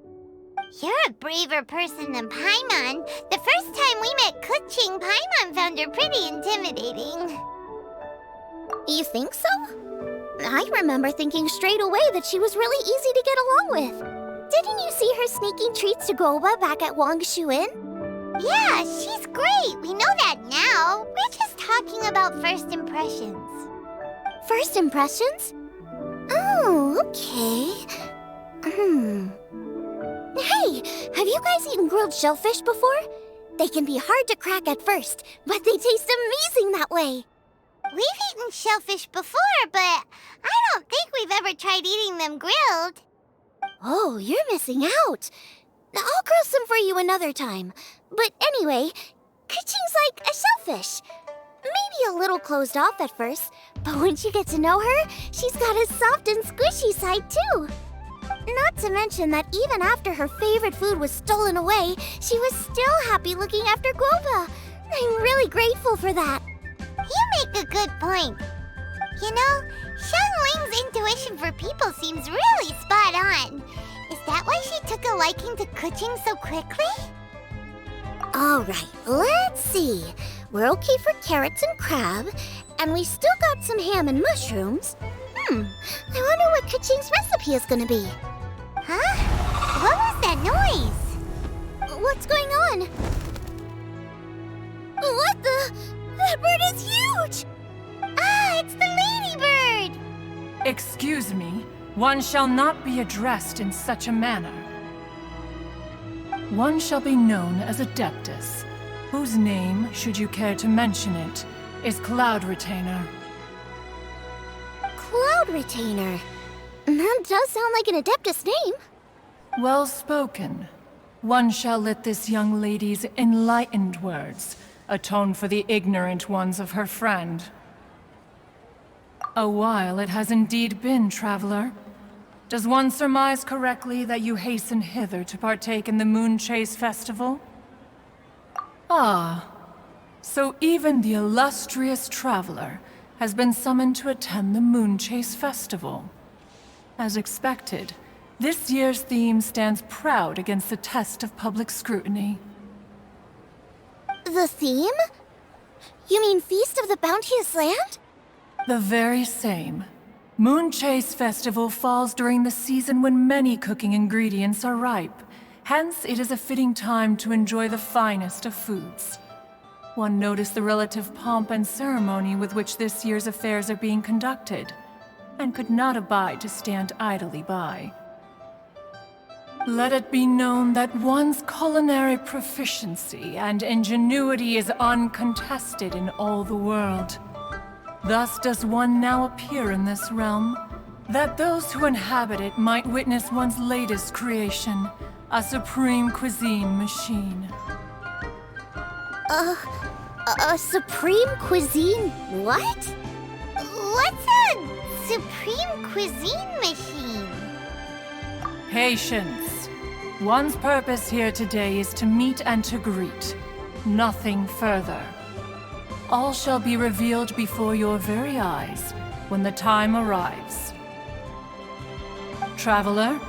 You're a braver person than Paimon. The first time we met Kuching, Paimon found her pretty intimidating. You think so? I remember thinking straight away that she was really easy to get along with. Didn't you see her sneaking treats to Goba back at Wangshu Inn? Yeah, she's great. We know that now. We're just talking about first impressions. First impressions? Oh, okay. Hey, have you guys eaten grilled shellfish before? They can be hard to crack at first, but they taste amazing that way. We've eaten shellfish before, but I don't think we've ever tried eating them grilled. Oh, you're missing out. I'll grill some for you another time. But anyway, Kuching's like a shellfish. Maybe a little closed off at first, but once you get to know her, she's got a soft and squishy side too. Not to mention that even after her favorite food was stolen away, she was still happy looking after Guoba. I'm really grateful for that. You make a good point. You know, Xiangling's intuition for people seems really spot on. Is that why she took a liking to Kuching so quickly? All right, let's see. We're okay for carrots and crab, and we still got some ham and mushrooms. I wonder what Kuching's recipe is gonna be. Huh? What was that noise? What's going on? What the? That bird is huge! Ah, it's the ladybird! Excuse me, one shall not be addressed in such a manner. One shall be known as Adeptus, whose name, should you care to mention it, is Cloud Retainer. Cloud Retainer? That does sound like an Adeptus name. Well spoken. One shall let this young lady's enlightened words atone for the ignorant ones of her friend. A while it has indeed been, traveler. Does one surmise correctly that you hasten hither to partake in the Moon Chase Festival? Ah, so even the illustrious traveler has been summoned to attend the Moon Chase Festival. As expected, This year's theme stands proud against the test of public scrutiny. The theme? You mean Feast of the Bounteous Land? The very same. Moon Chase Festival falls during the season when many cooking ingredients are ripe. Hence, it is a fitting time to enjoy the finest of foods. One noticed the relative pomp and ceremony with which this year's affairs are being conducted, and could not abide to stand idly by. Let it be known that one's culinary proficiency and ingenuity is uncontested in all the world. Thus does one now appear in this realm, that those who inhabit it might witness one's latest creation, a supreme cuisine machine. A supreme cuisine what? What's a supreme cuisine machine? Patience. One's purpose here today is to meet and to greet. Nothing further. All shall be revealed before your very eyes when the time arrives. Traveler,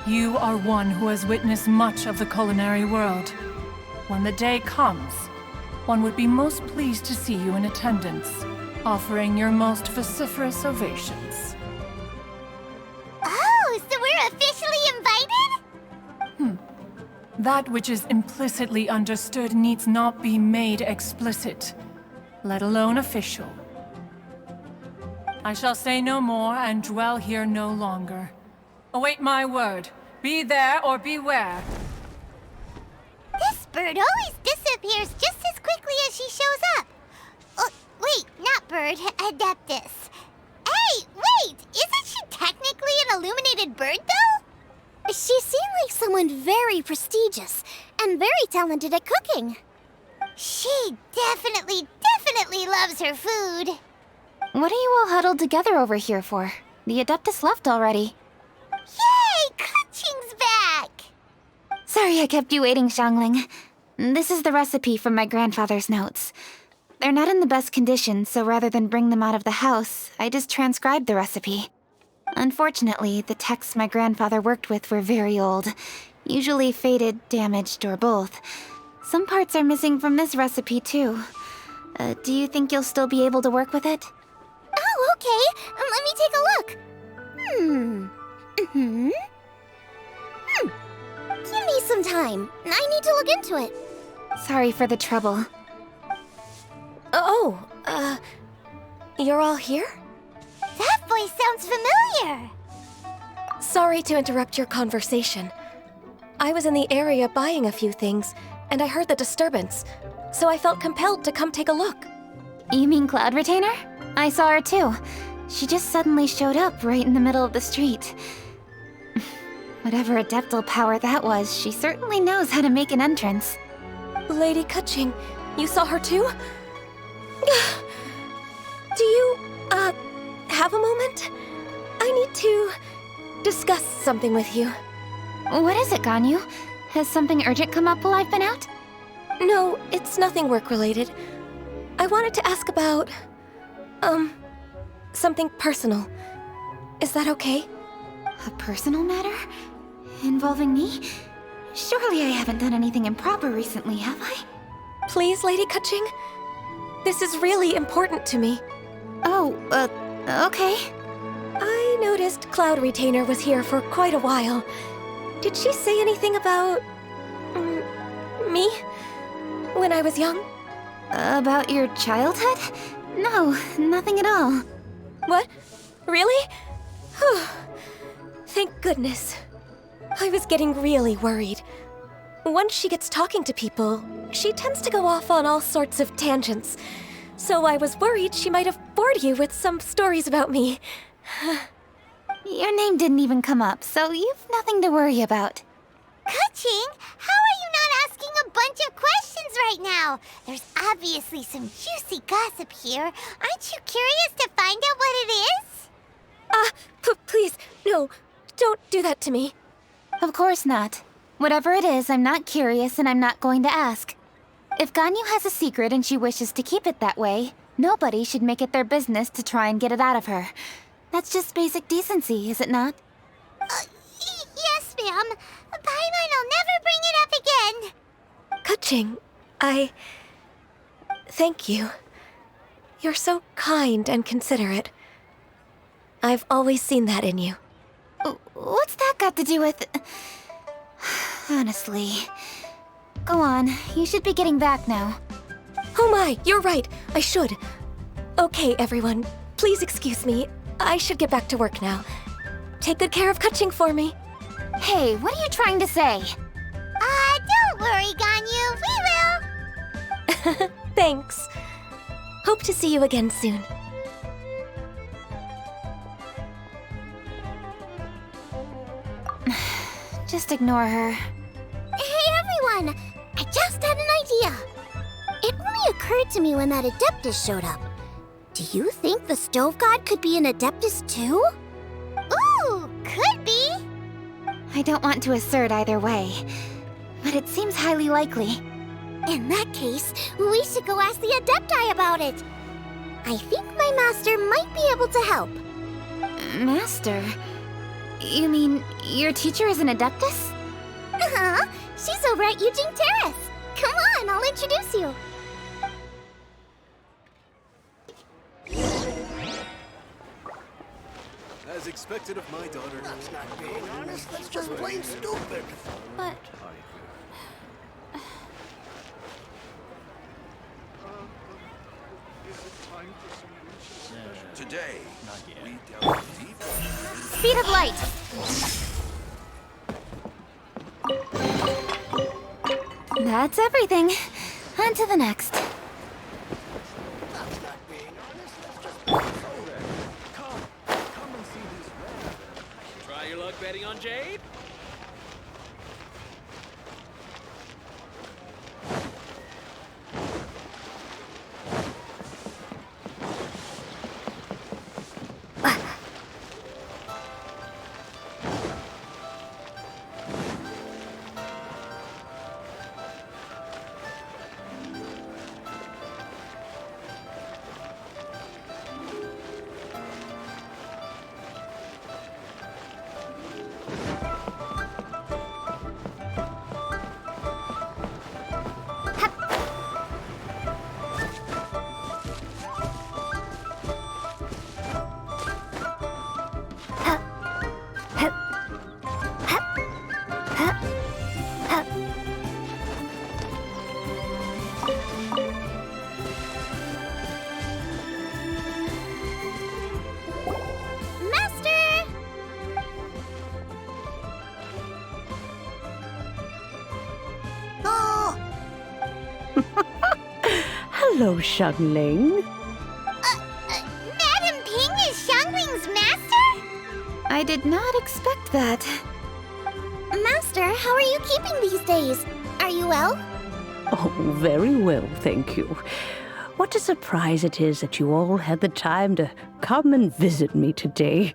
you are one who has witnessed much of the culinary world. When the day comes, one would be most pleased to see you in attendance, offering your most vociferous ovations. Oh, so we're officially invited? That which is implicitly understood needs not be made explicit, let alone official. I shall say no more and dwell here no longer. Await my word. Be there or beware. This bird always disappears just as quickly as she shows up. Oh, wait, not bird, Adeptus. Hey, wait! Isn't she technically an illuminated bird, though? She seemed like someone very prestigious and very talented at cooking. She definitely loves her food. What are you all huddled together over here for? The Adeptus left already. Yay! Kaching's back! Sorry I kept you waiting, Xiangling. This is the recipe from my grandfather's notes. They're not in the best condition, so rather than bring them out of the house, I just transcribed the recipe. Unfortunately, the texts my grandfather worked with were very old. Usually faded, damaged, or both. Some parts are missing from this recipe, too. Do you think you'll still be able to work with it? Oh, okay. Let me take a look. Give me some time. I need to look into it. Sorry for the trouble. You're all here? That voice sounds familiar. Sorry to interrupt your conversation. I was in the area buying a few things, and I heard the disturbance, so I felt compelled to come take a look. You mean Cloud Retainer? I saw her too. She just suddenly showed up right in the middle of the street. Whatever adeptal power that was, she certainly knows how to make an entrance. Lady Kaching, you saw her too? Do you, have a moment? I need to discuss something with you. What is it, Ganyu? Has something urgent come up while I've been out? No, it's nothing work-related. I wanted to ask about, something personal. Is that okay? A personal matter? Involving me? Surely I haven't done anything improper recently, have I? Please, Lady Kaching? This is really important to me. Oh, okay. I noticed Cloud Retainer was here for quite a while. Did she say anything about... me? When I was young? About your childhood? No, nothing at all. What? Really? Whew. Thank goodness. I was getting really worried. Once she gets talking to people, she tends to go off on all sorts of tangents. So I was worried she might have bored you with some stories about me. Your name didn't even come up, so you've nothing to worry about. Kaching, how are you not asking a bunch of questions right now? There's obviously some juicy gossip here. Aren't you curious to find out what it is? Please, no, don't do that to me. Of course not. Whatever it is, I'm not curious and I'm not going to ask. If Ganyu has a secret and she wishes to keep it that way, nobody should make it their business to try and get it out of her. That's just basic decency, is it not? ma'am. Paimon will never bring it up again. Kaching, thank you. You're so kind and considerate. I've always seen that in you. What's that got to do with... Honestly. Go on, you should be getting back now. Oh my, you're right. I should. Okay, everyone. Please excuse me. I should get back to work now. Take good care of Kaching for me. Hey, what are you trying to say? Don't worry, Ganyu. We will. Thanks. Hope to see you again soon. Just ignore her. Hey, everyone! I just had an idea. It only occurred to me when that Adeptus showed up. Do you think the Stove God could be an Adeptus too? Ooh, could be! I don't want to assert either way, but it seems highly likely. In that case, we should go ask the Adepti about it. I think my master might be able to help. Master? You mean your teacher is an Adeptus? Uh-huh. She's over at Eugene Terrace. Come on, I'll introduce you. As expected of my daughter. That's not being honest, that's just plain stupid. But... Today, we delve deep. Speed of light! That's everything. On to the next. That's not being honest, that's just plain stupid. Come and see this. Try your luck betting on Jade? Hello, Xiangling. Madam Ping is Xiangling's master? I did not expect that. Master, how are you keeping these days? Are you well? Oh, very well, thank you. What a surprise it is that you all had the time to come and visit me today.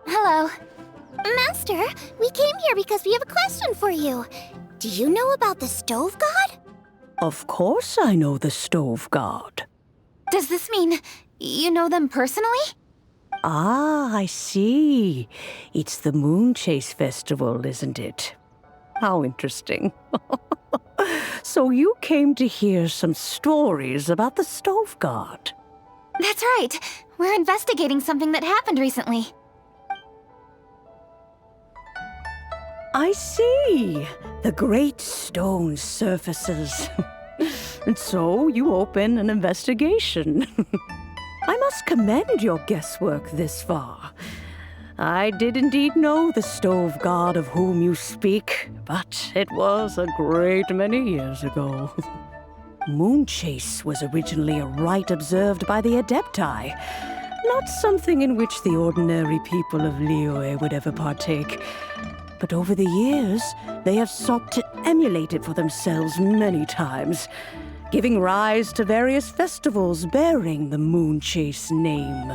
Hello. Master, we came here because we have a question for you. Do you know about the Stove God? Of course I know the Stove God. Does this mean you know them personally? Ah, I see. It's the Moon Chase Festival, isn't it? How interesting. So you came to hear some stories about the Stove God. That's right. We're investigating something that happened recently. I see. The great stone surfaces. And so you open an investigation. I must commend your guesswork this far. I did indeed know the Stove God of whom you speak, but it was a great many years ago. Moonchase was originally a rite observed by the Adepti, not something in which the ordinary people of Liyue would ever partake. But over the years, they have sought to emulate it for themselves many times, giving rise to various festivals bearing the Moonchase name.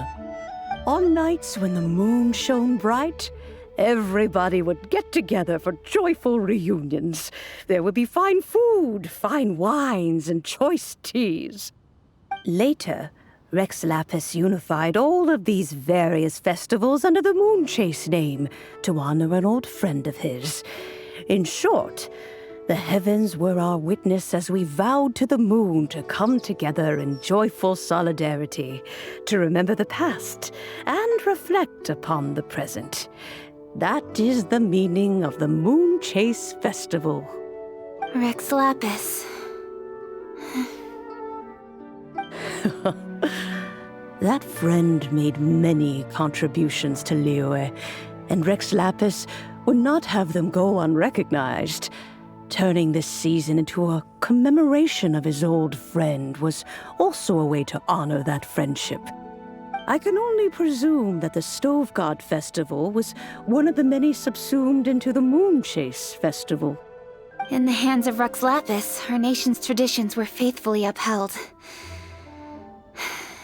On nights when the moon shone bright, everybody would get together for joyful reunions. There would be fine food, fine wines, and choice teas. Later, Rex Lapis unified all of these various festivals under the Moon Chase name to honor an old friend of his. In short, the heavens were our witness as we vowed to the moon to come together in joyful solidarity, to remember the past and reflect upon the present. That is the meaning of the Moon Chase Festival. Rex Lapis. That friend made many contributions to Liyue, and Rex Lapis would not have them go unrecognized. Turning this season into a commemoration of his old friend was also a way to honor that friendship. I can only presume that the Stove God Festival was one of the many subsumed into the Moon Chase Festival. In the hands of Rex Lapis, our nation's traditions were faithfully upheld.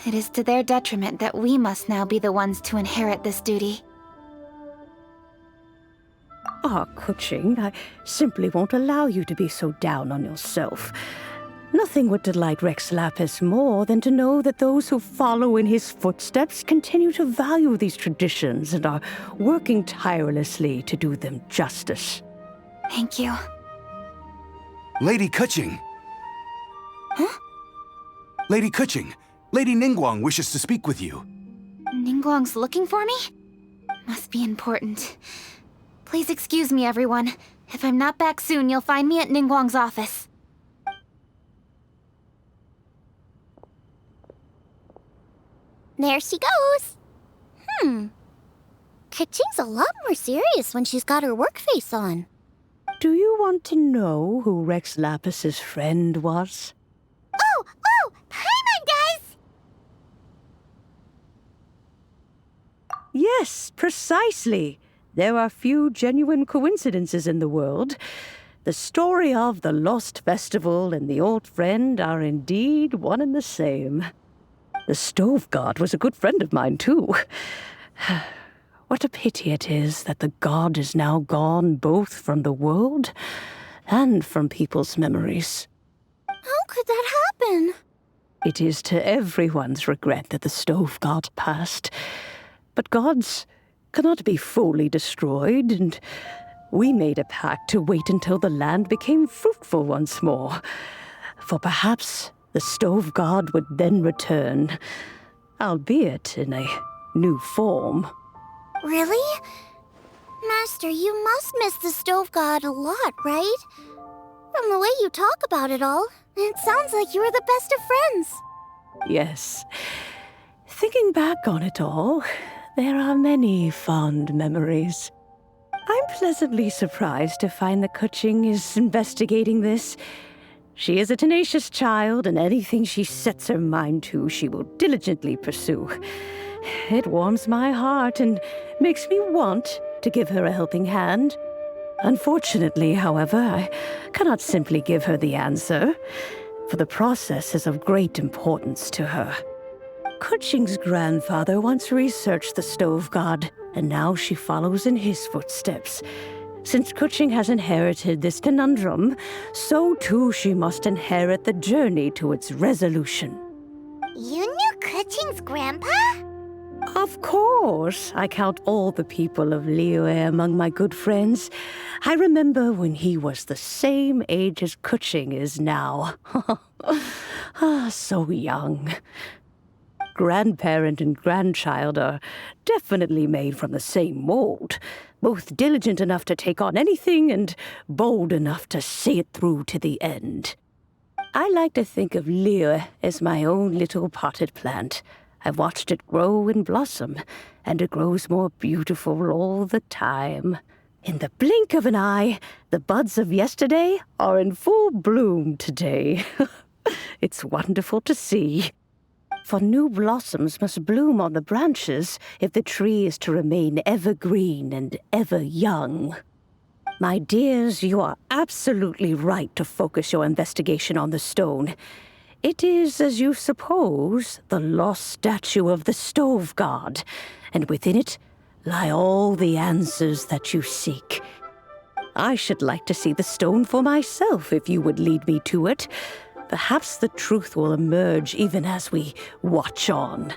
It is to their detriment that we must now be the ones to inherit this duty. Kuching, I simply won't allow you to be so down on yourself. Nothing would delight Rex Lapis more than to know that those who follow in his footsteps continue to value these traditions and are working tirelessly to do them justice. Thank you. Lady Kuching! Huh? Lady Kuching, Lady Ningguang wishes to speak with you. Ningguang's looking for me? Must be important. Please excuse me, everyone. If I'm not back soon, you'll find me at Ningguang's office. There she goes. Kaching's a lot more serious when she's got her work face on. Do you want to know who Rex Lapis's friend was? Oh! Paimon does! Yes, precisely. There are few genuine coincidences in the world. The story of the Lost Festival and the old friend are indeed one and the same. The Stove God was a good friend of mine, too. What a pity it is that the god is now gone both from the world and from people's memories. How could that happen? It is to everyone's regret that the Stove God passed. But gods cannot be fully destroyed, and we made a pact to wait until the land became fruitful once more. For perhaps the Stove God would then return, albeit in a new form. Really? Master, you must miss the Stove God a lot, right? From the way you talk about it all, it sounds like you were the best of friends. Yes. Thinking back on it all, there are many fond memories. I'm pleasantly surprised to find that Kuching is investigating this. She is a tenacious child, and anything she sets her mind to, she will diligently pursue. It warms my heart and makes me want to give her a helping hand. Unfortunately, however, I cannot simply give her the answer, for the process is of great importance to her. Kuching's grandfather once researched the Stove God, and now she follows in his footsteps. Since Kuching has inherited this conundrum, so too she must inherit the journey to its resolution. You knew Kuching's grandpa? Of course. I count all the people of Liyue among my good friends. I remember when he was the same age as Kuching is now. So young. Grandparent and grandchild are definitely made from the same mold. Both diligent enough to take on anything and bold enough to see it through to the end. I like to think of Liyue as my own little potted plant. I've watched it grow and blossom, and it grows more beautiful all the time. In the blink of an eye, the buds of yesterday are in full bloom today. It's wonderful to see. For new blossoms must bloom on the branches if the tree is to remain evergreen and ever young. My dears, you are absolutely right to focus your investigation on the stone. It is, as you suppose, the lost statue of the Stove God, and within it lie all the answers that you seek. I should like to see the stone for myself if you would lead me to it. Perhaps the truth will emerge even as we watch on.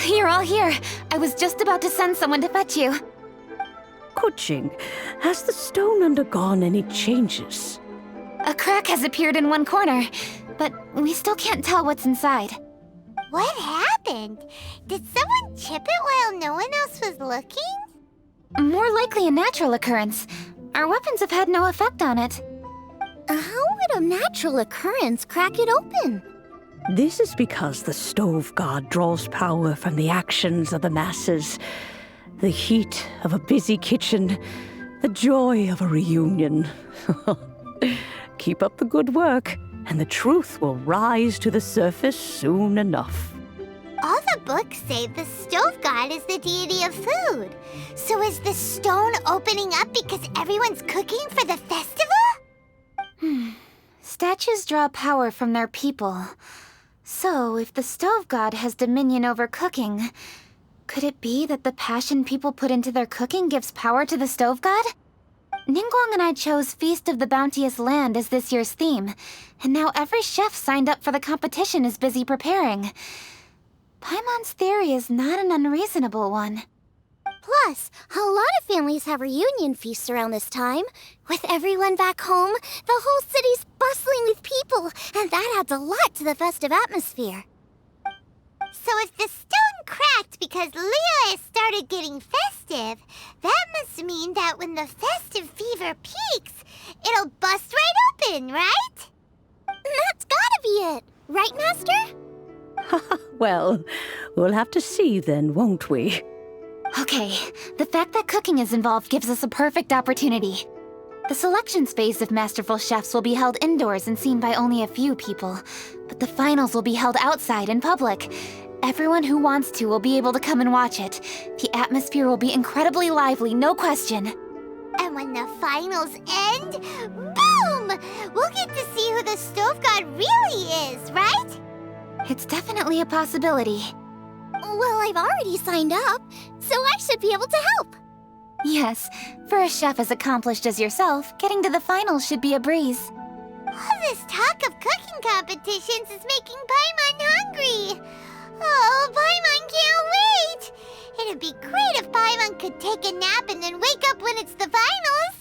You're all here. I was just about to send someone to fetch you. Kuching, has the stone undergone any changes? A crack has appeared in one corner, but we still can't tell what's inside. What happened? Did someone chip it while no one else was looking? More likely a natural occurrence. Our weapons have had no effect on it. How would a natural occurrence crack it open? This is because the stove god draws power from the actions of the masses, the heat of a busy kitchen, the joy of a reunion. Keep up the good work, and the truth will rise to the surface soon enough. All the books say the stove god is the deity of food. So is the stone opening up because everyone's cooking for the festival? Statues draw power from their people. So, if the stove god has dominion over cooking, could it be that the passion people put into their cooking gives power to the stove god? Ningguang and I chose Feast of the Bounteous Land as this year's theme, and now every chef signed up for the competition is busy preparing. Paimon's theory is not an unreasonable one. Plus, a lot of families have reunion feasts around this time. With everyone back home, the whole city's bustling with people, and that adds a lot to the festive atmosphere. So if the stone cracked because Leo has started getting festive, that must mean that when the festive fever peaks, it'll bust right open, right? That's gotta be it, right, Master? Well, we'll have to see then, won't we? Okay, the fact that cooking is involved gives us a perfect opportunity. The selections phase of Masterful Chefs will be held indoors and seen by only a few people, but the finals will be held outside in public. Everyone who wants to will be able to come and watch it. The atmosphere will be incredibly lively, no question. And when the finals end, boom! We'll get to see who the stove god really is, right? It's definitely a possibility. Well, I've already signed up, so I should be able to help. Yes, for a chef as accomplished as yourself, getting to the finals should be a breeze. All this talk of cooking competitions is making Paimon hungry. Oh, Paimon can't wait! It'd be great if Paimon could take a nap and then wake up when it's the finals.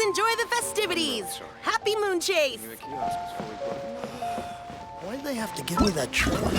enjoy the festivities. Happy Moon Chase. Why do they have to give me that trophy?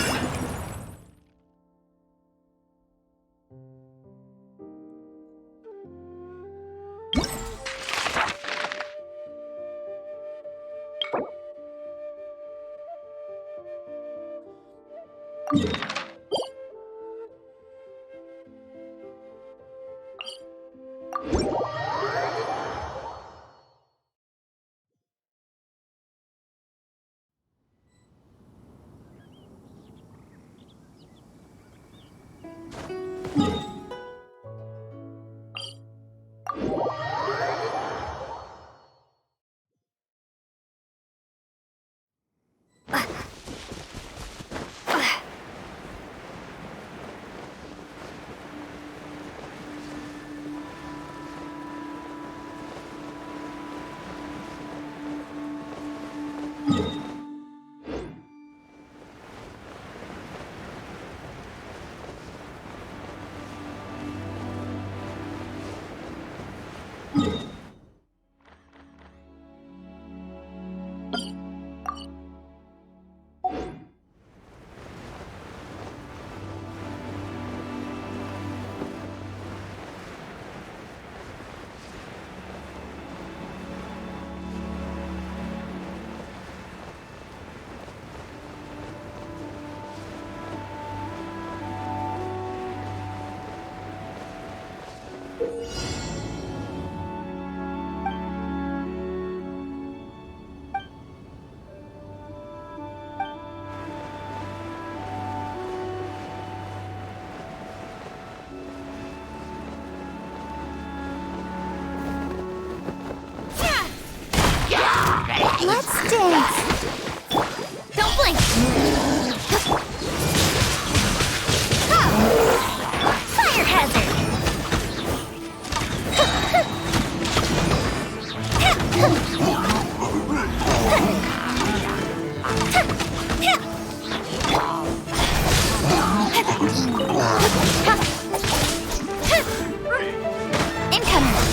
Let's dance. Don't blink. Fire hazard. Incoming.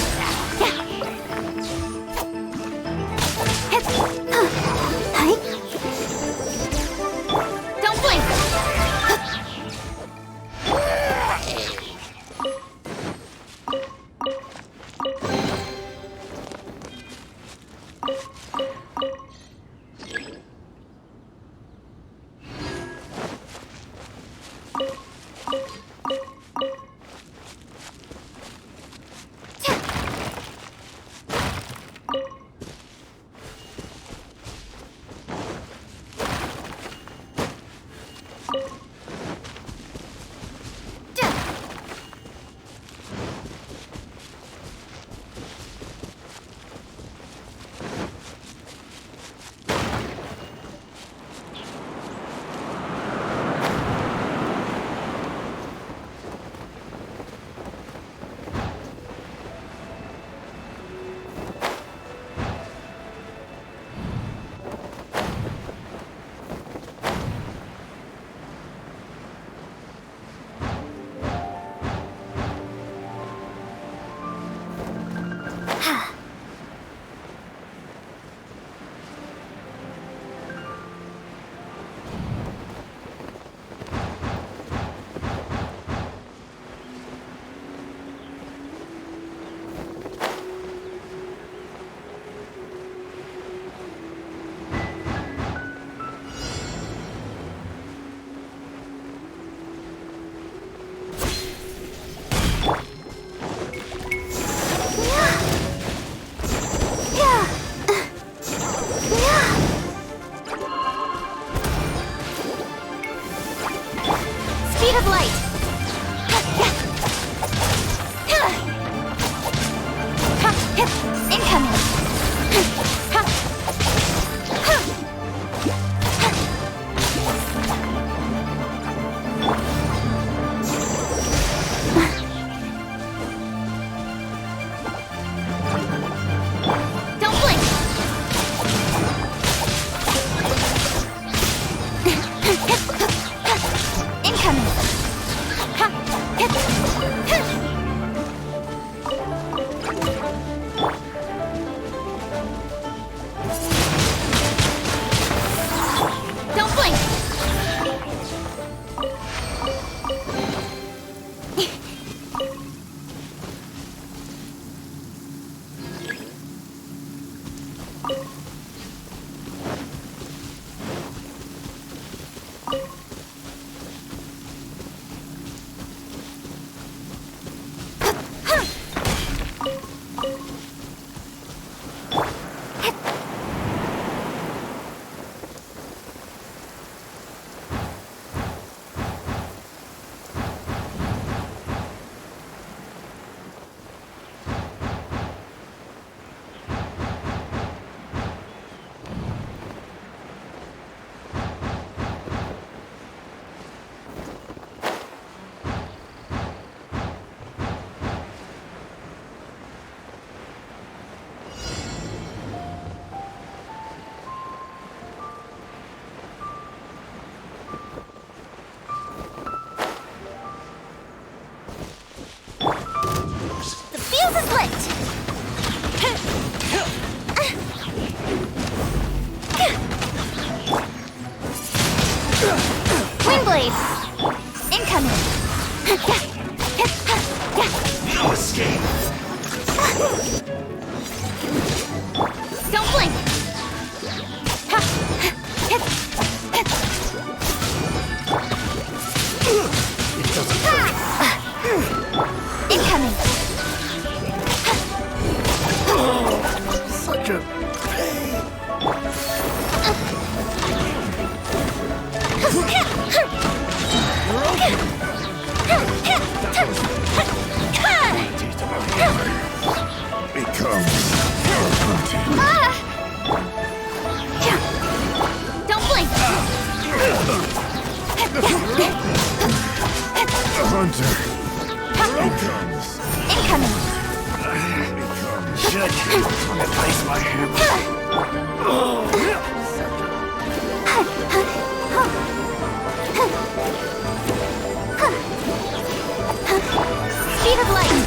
Don't blink! Hunter. Incoming! Should replace my Speed of light!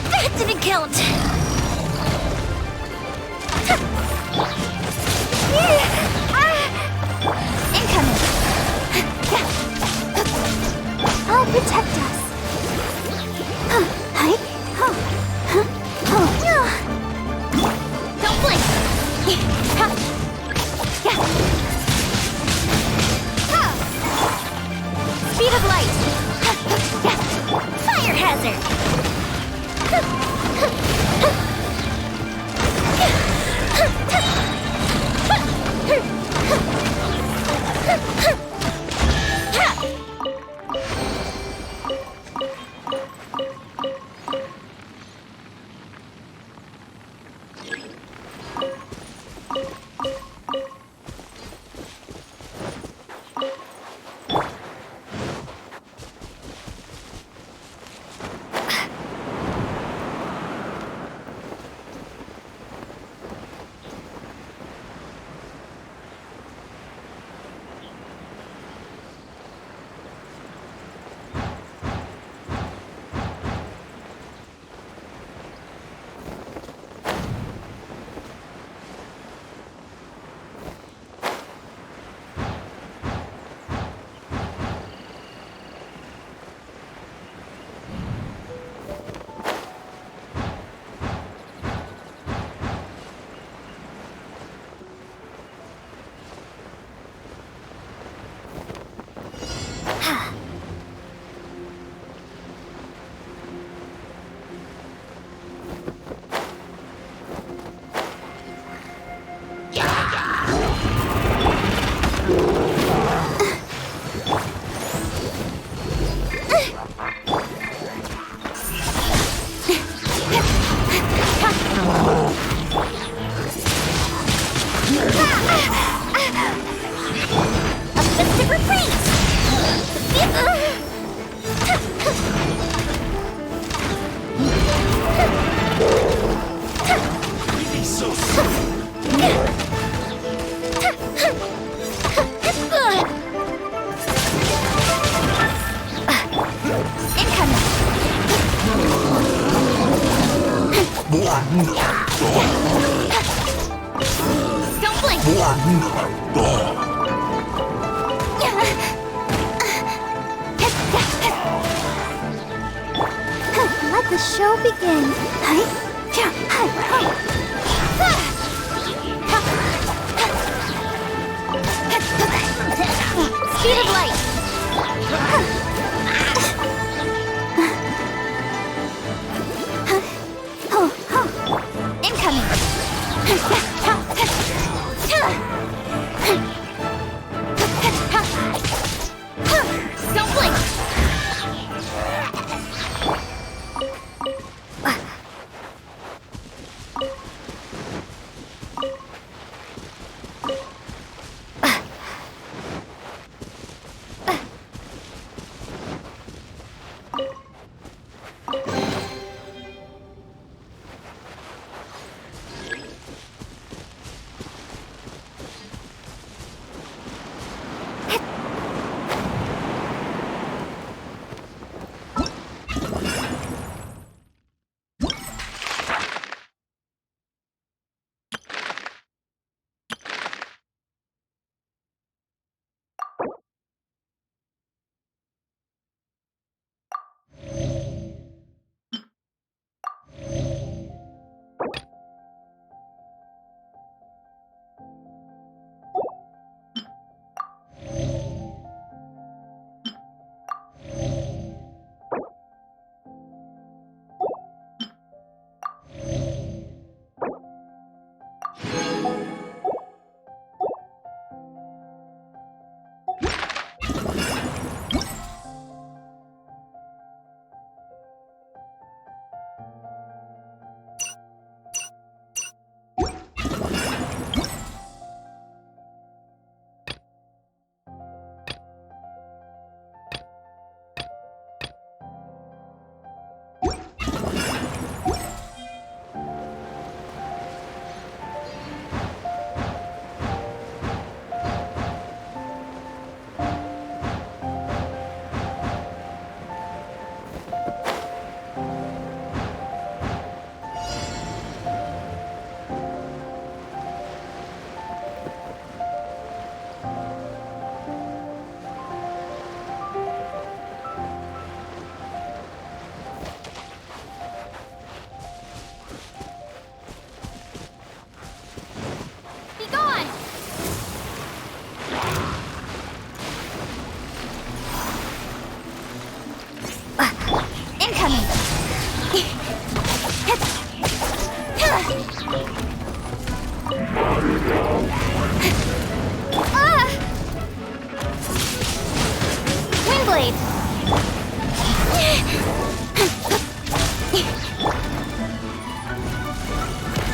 That didn't count. Incoming! I'll protect us. Don't blink! Speed of light! Fire hazard! Don't blink! Let the show begin. Speed of light! Don't blink!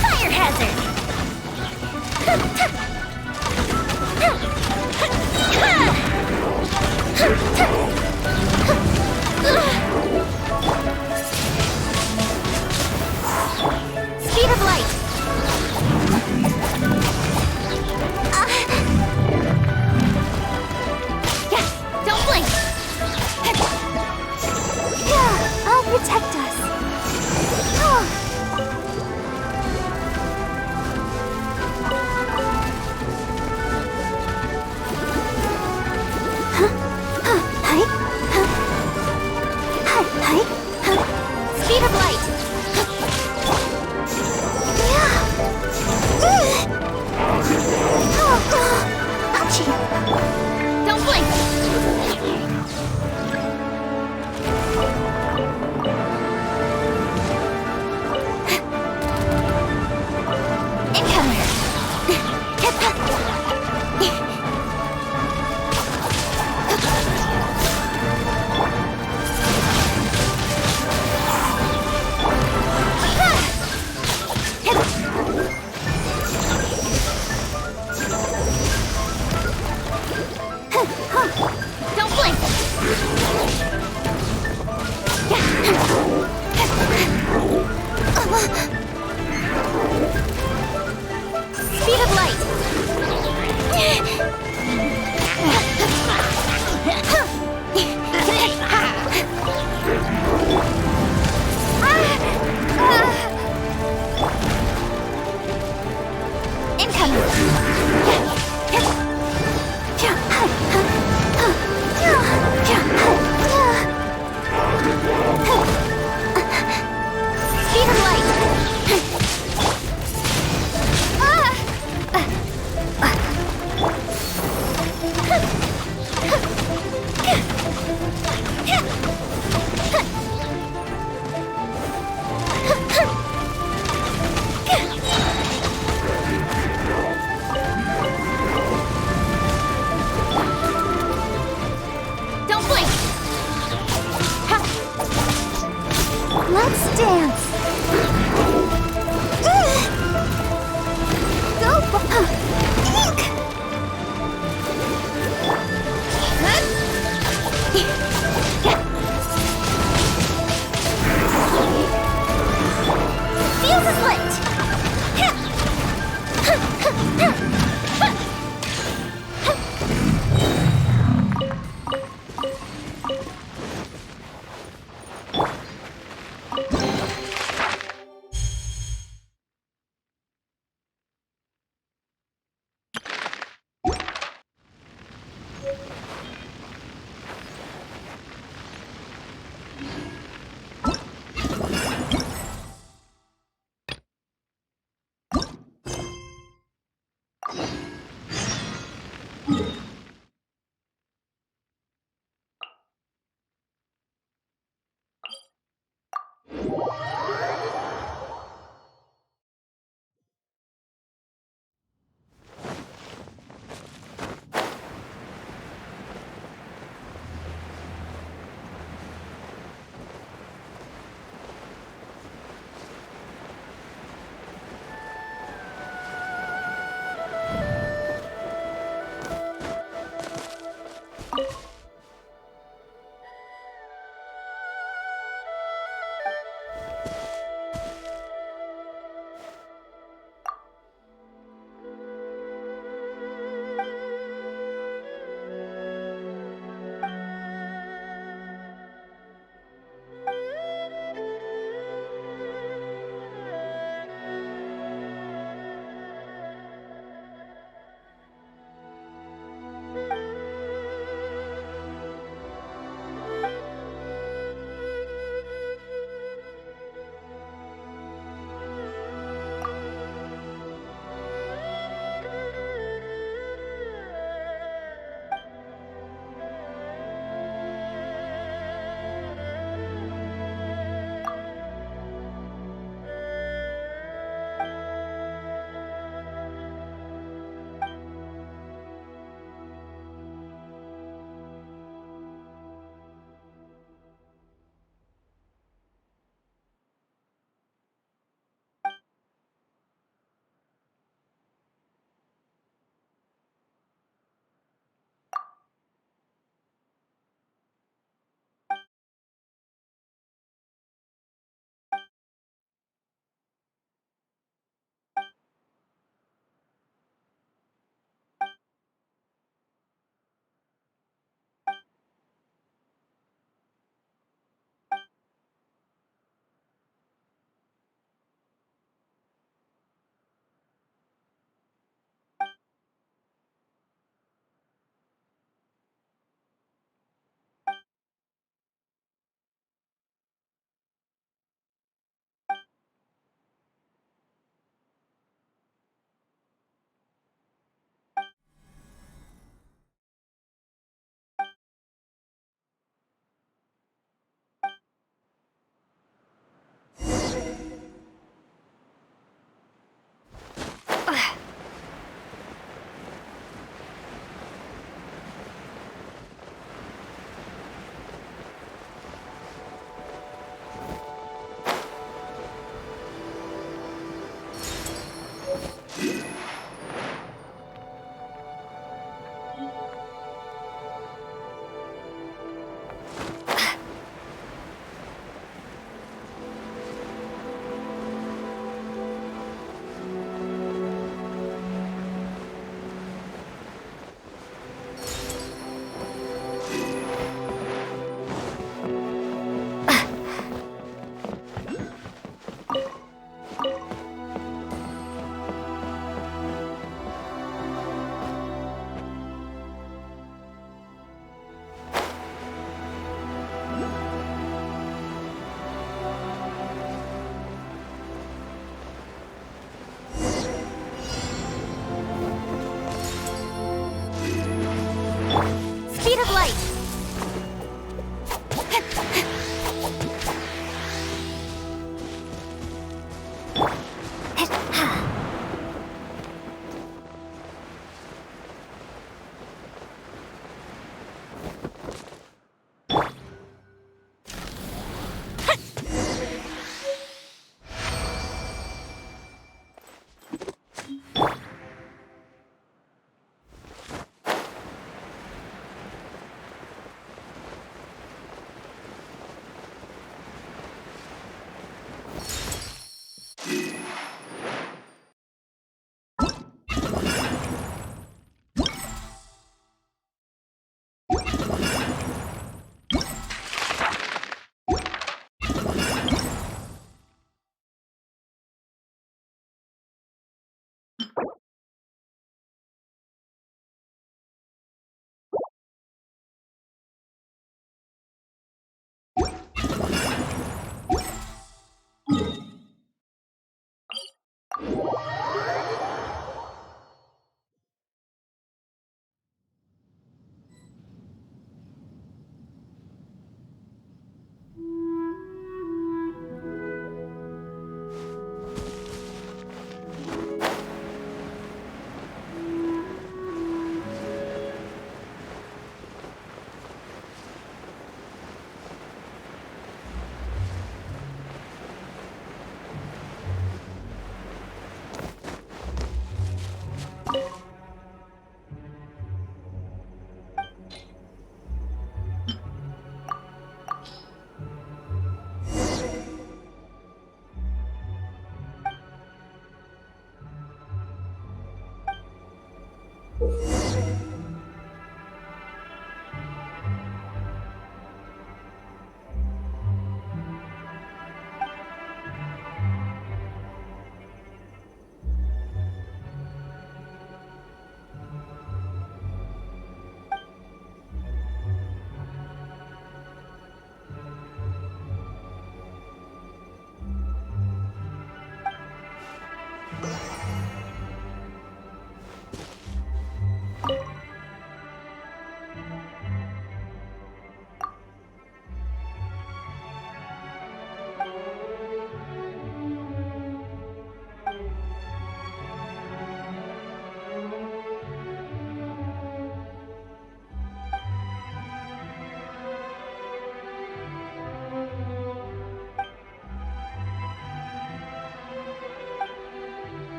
Fire hazard! Speed of light! Yeah, don't blink! Yeah, I'll protect us. Speed of light! Ouchie! Don't blink! Don't blink! Speed of light! Speed of light! Don't blink! Let's dance! Fuse is lit!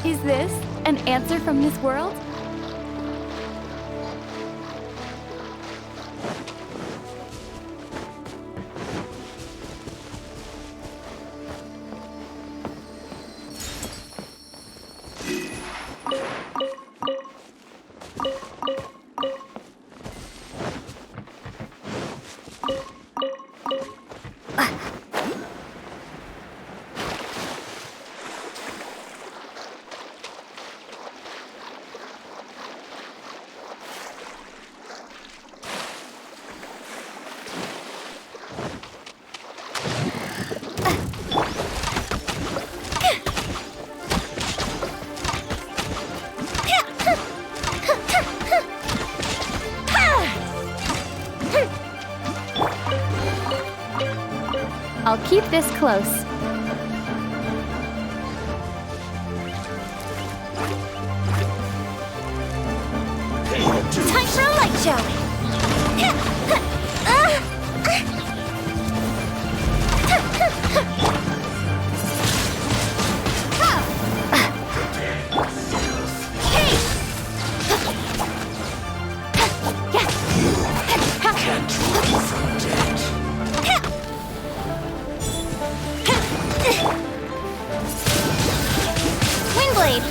Is this an answer from this world? I'll keep this close. Time for a light show! Windblade!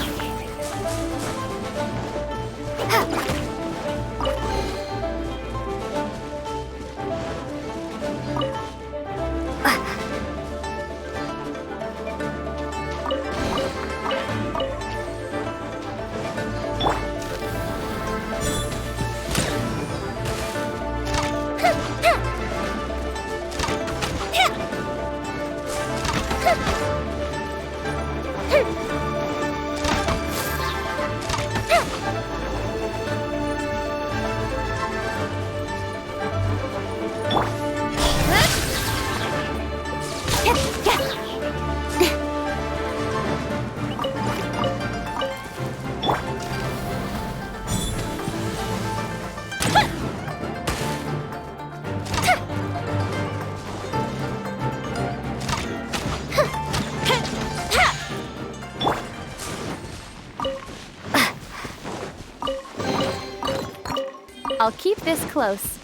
I'll keep this close.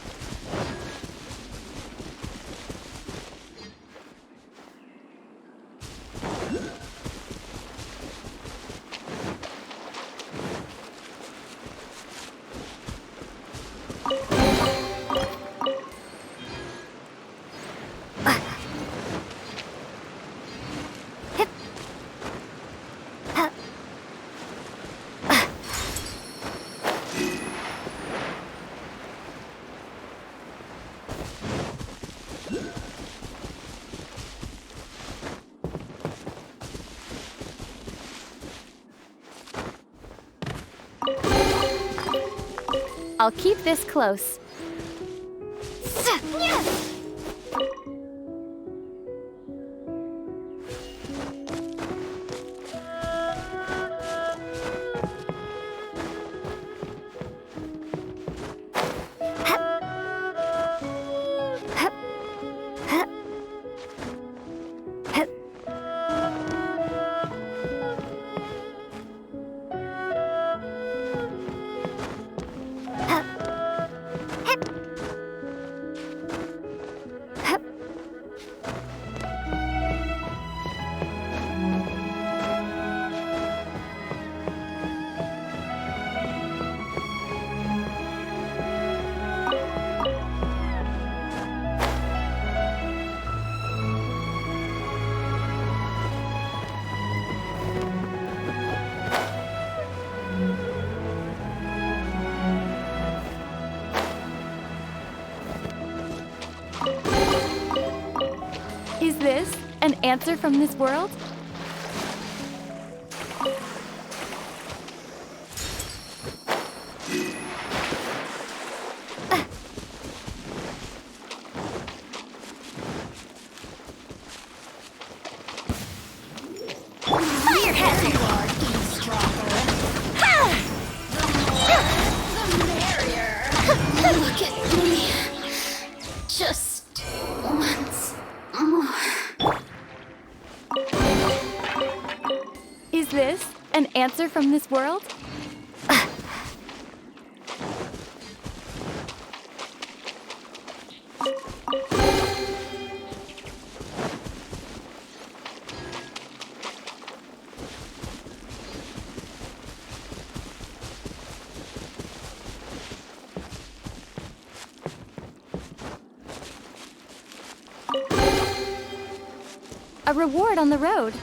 I'll keep this close. Is this an answer from this world? Look at me. Just once more. Is this an answer from this world? A reward on the road.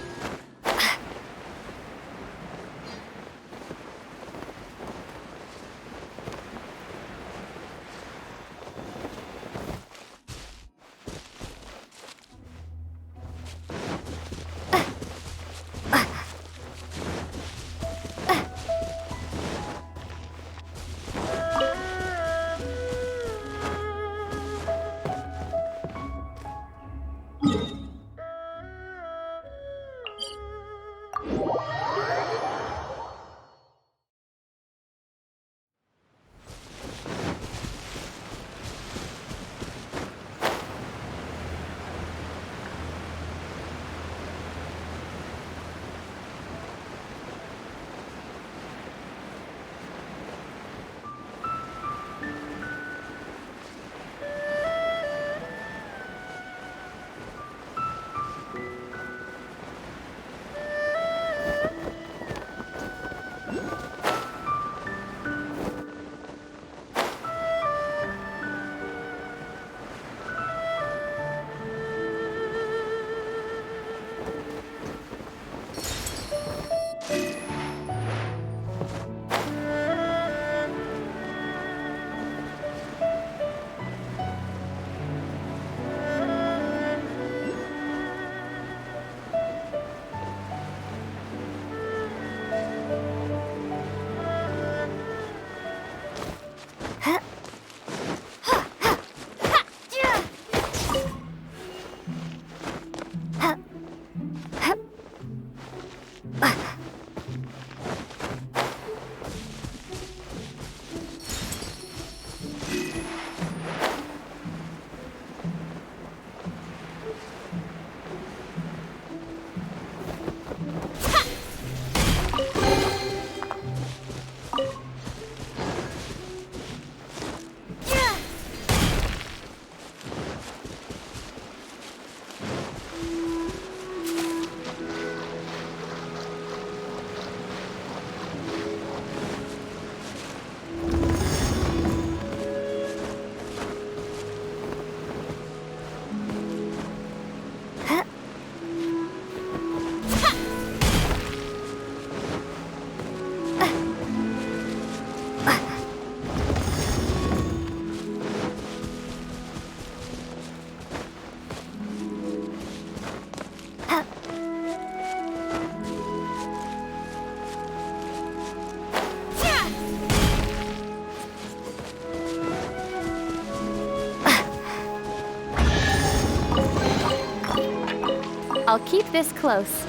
I'll keep this close.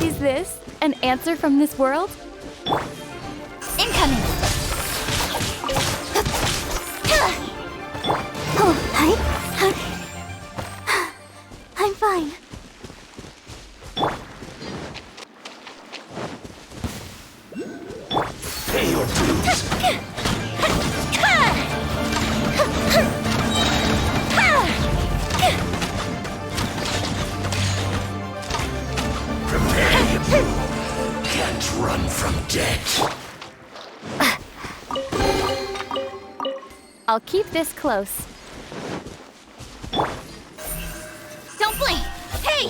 Is this an answer from this world? Incoming! Oh, hi. I'm fine. Pay your dues. Prepare you. Can't run from death. I'll keep this close. Don't blink! Hey!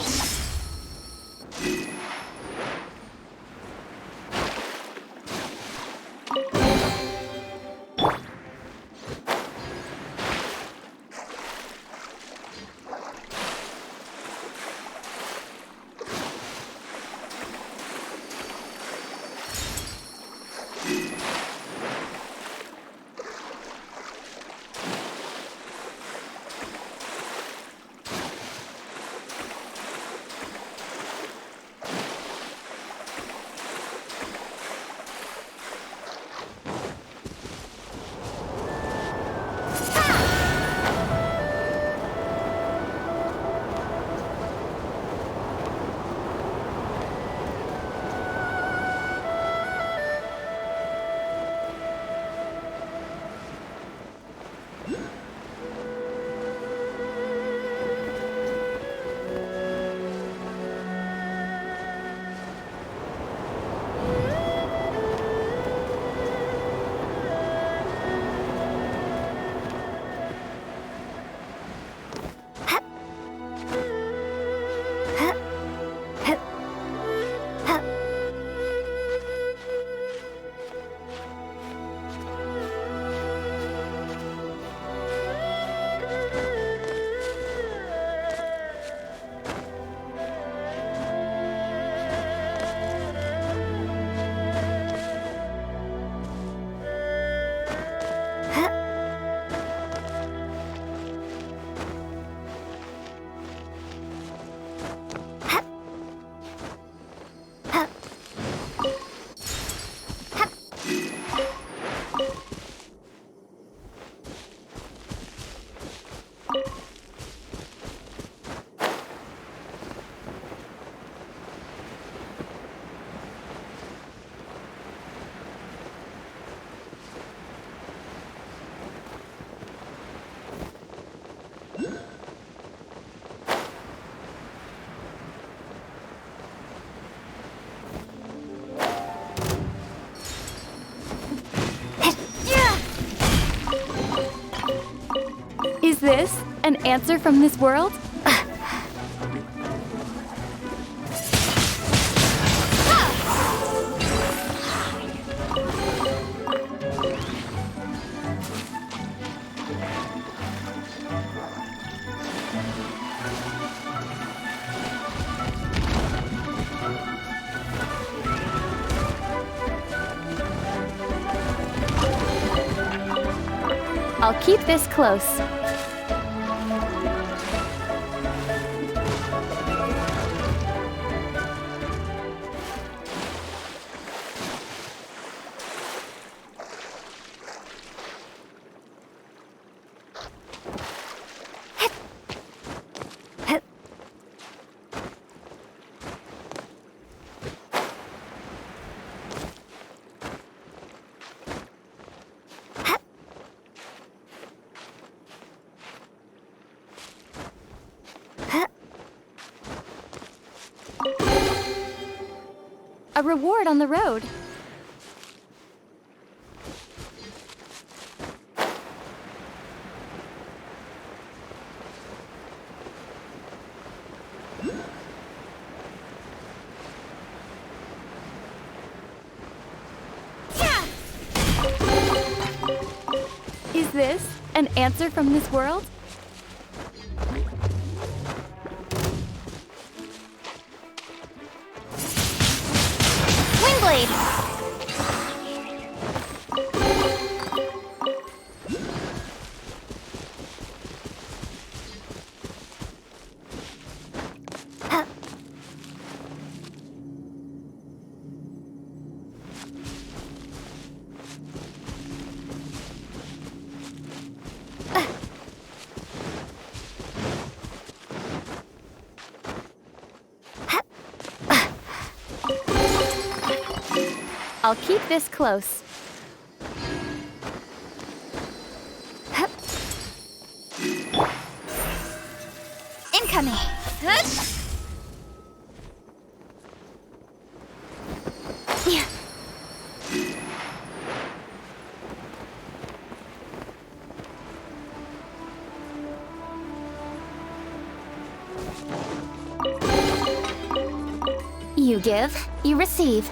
Is this an answer from this world? I'll keep this close. A reward on the road. Is this an answer from this world? I'll keep this close. Hup. Incoming. Yeah. You give, you receive.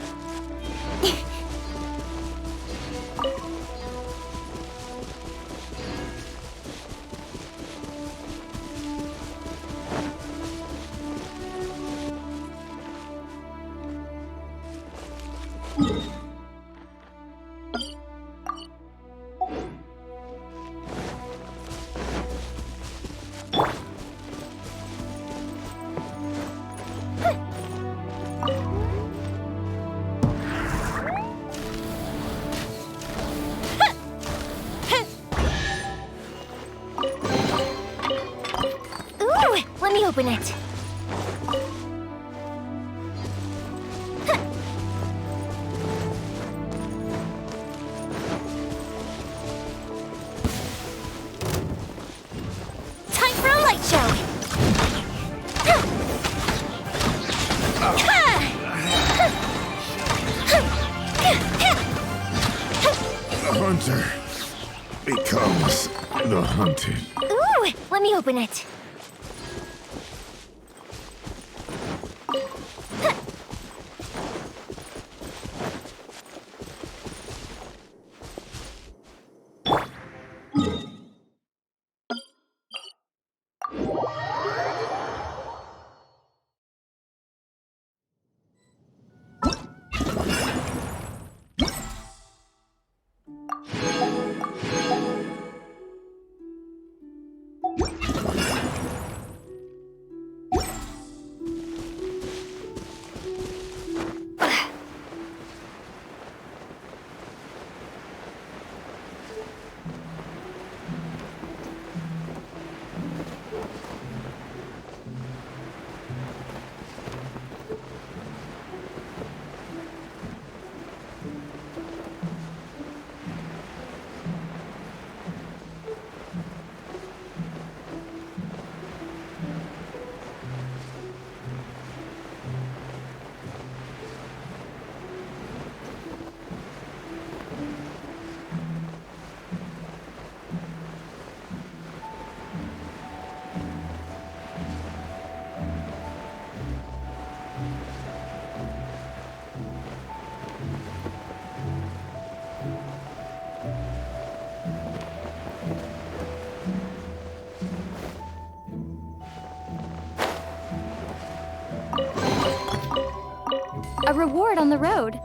Ooh, let me open it. Time for a light show. The hunter becomes the hunted. Ooh, let me open it. A reward on the road.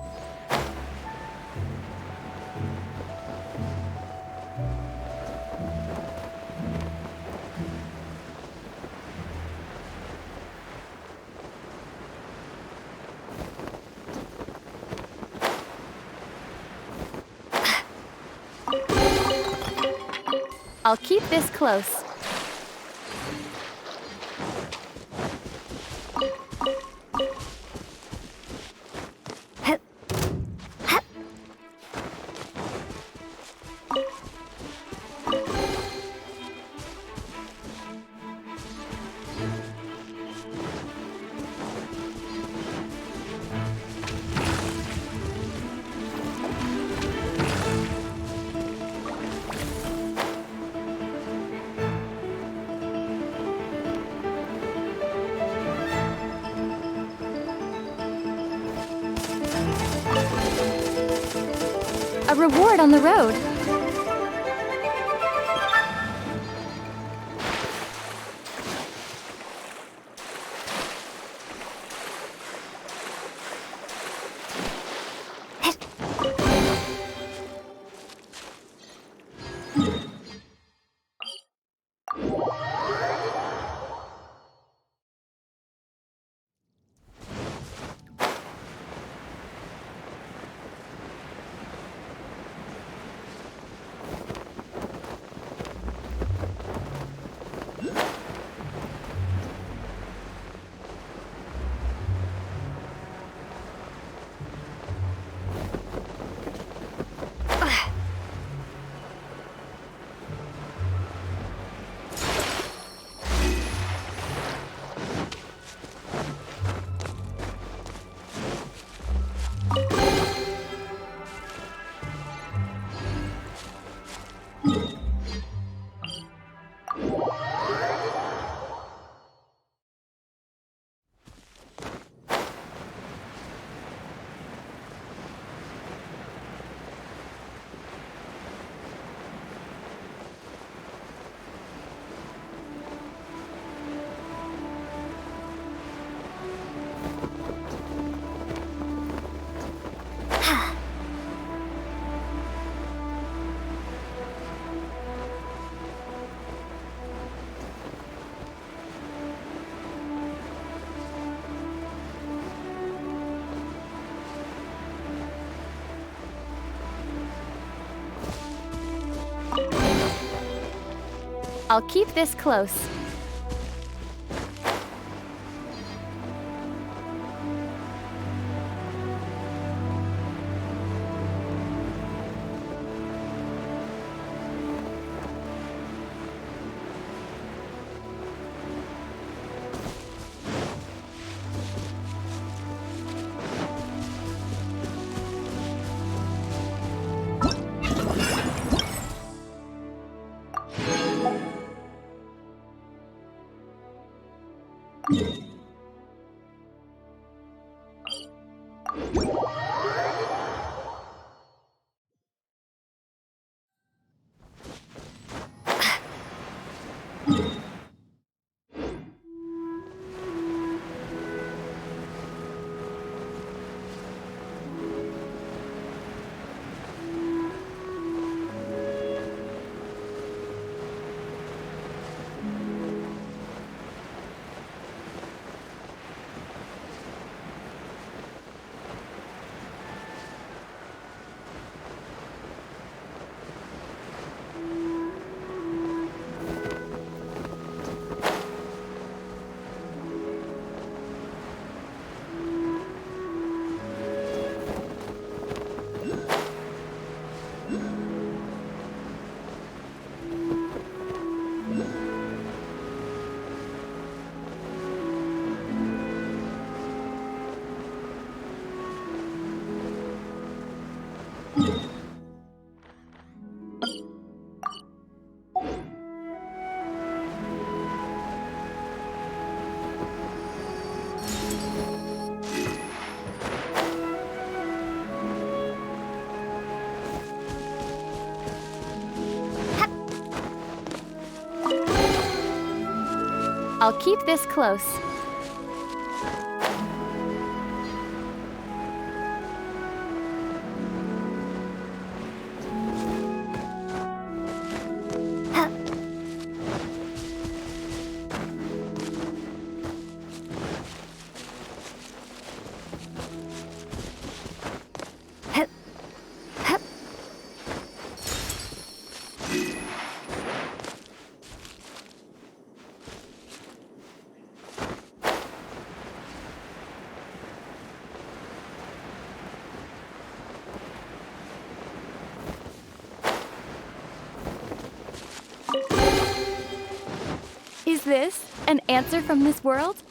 I'll keep this close. A reward on the road. I'll keep this close. I'll keep this close. Is this an answer from this world?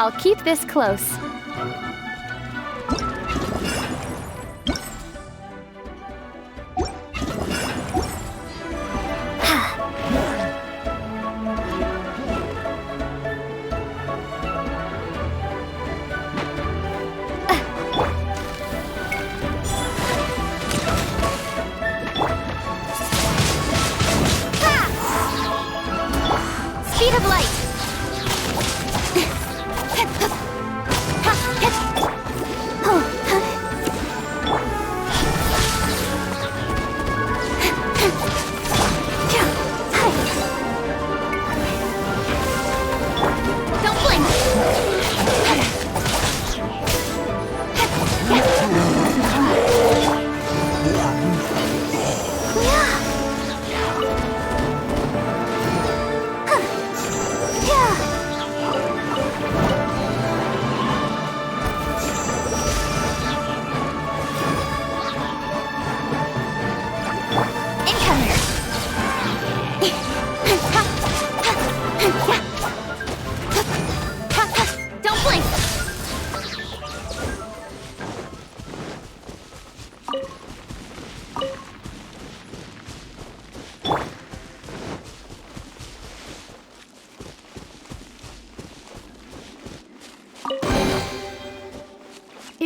I'll keep this close. Speed of light!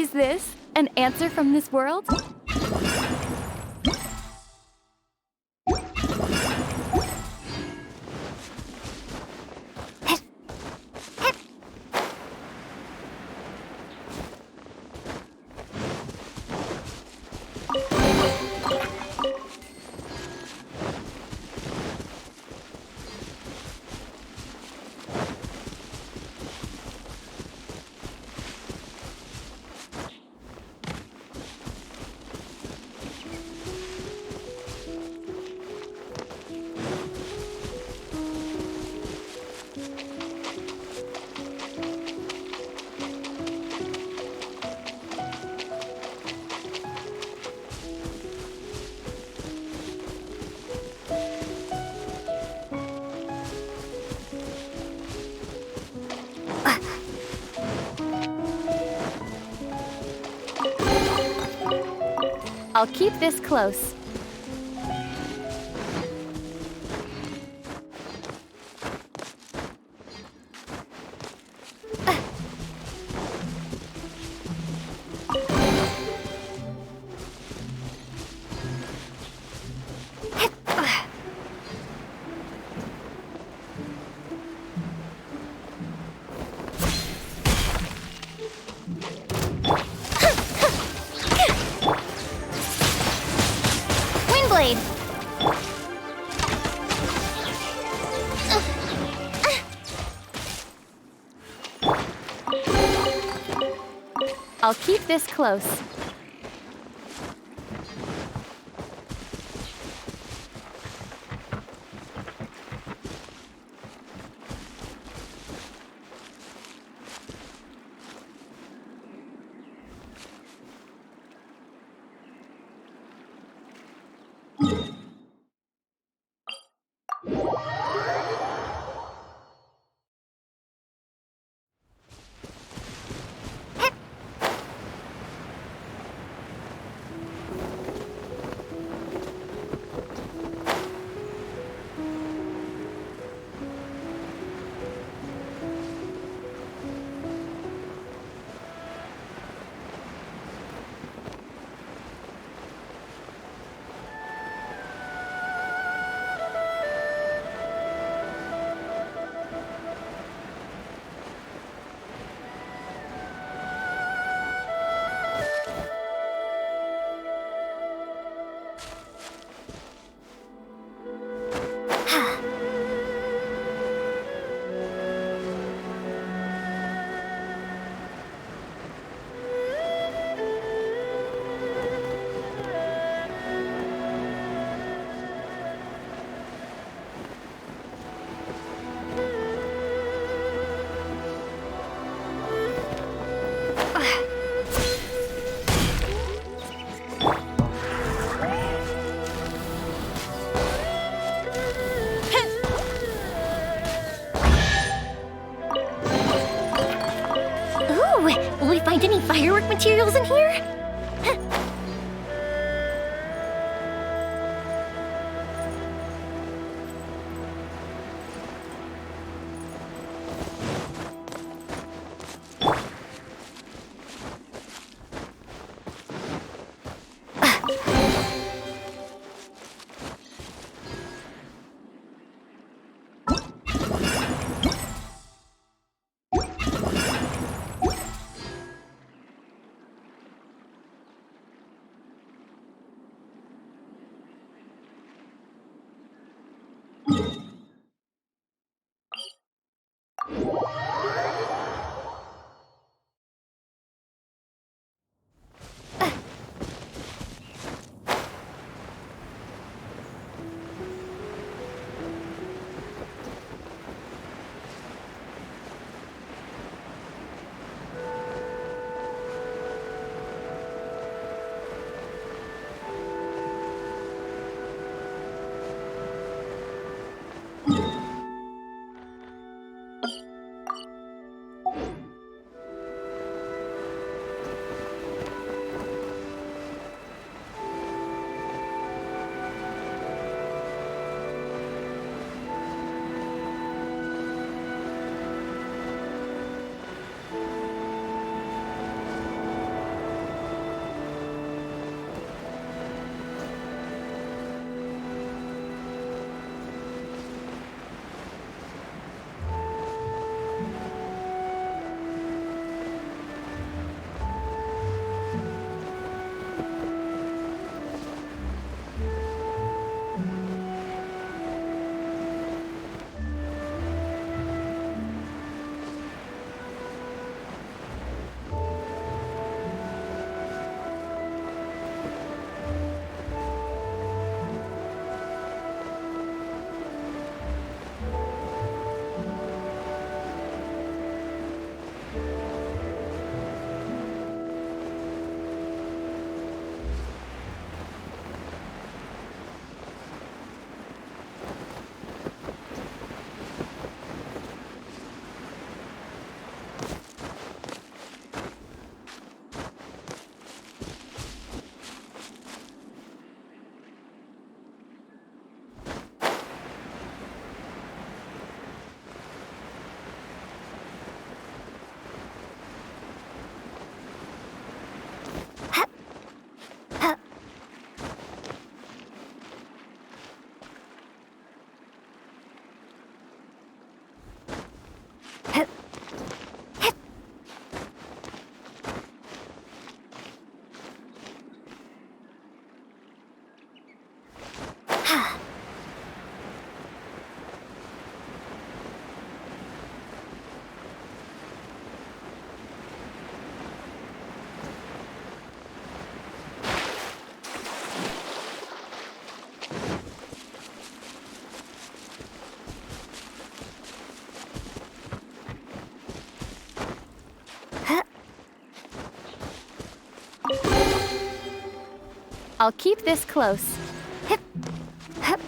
Is this an answer from this world? I'll keep this close. Windblade! I'll keep this close. Will we find any firework materials in here? I'll keep this close. Hip, hip.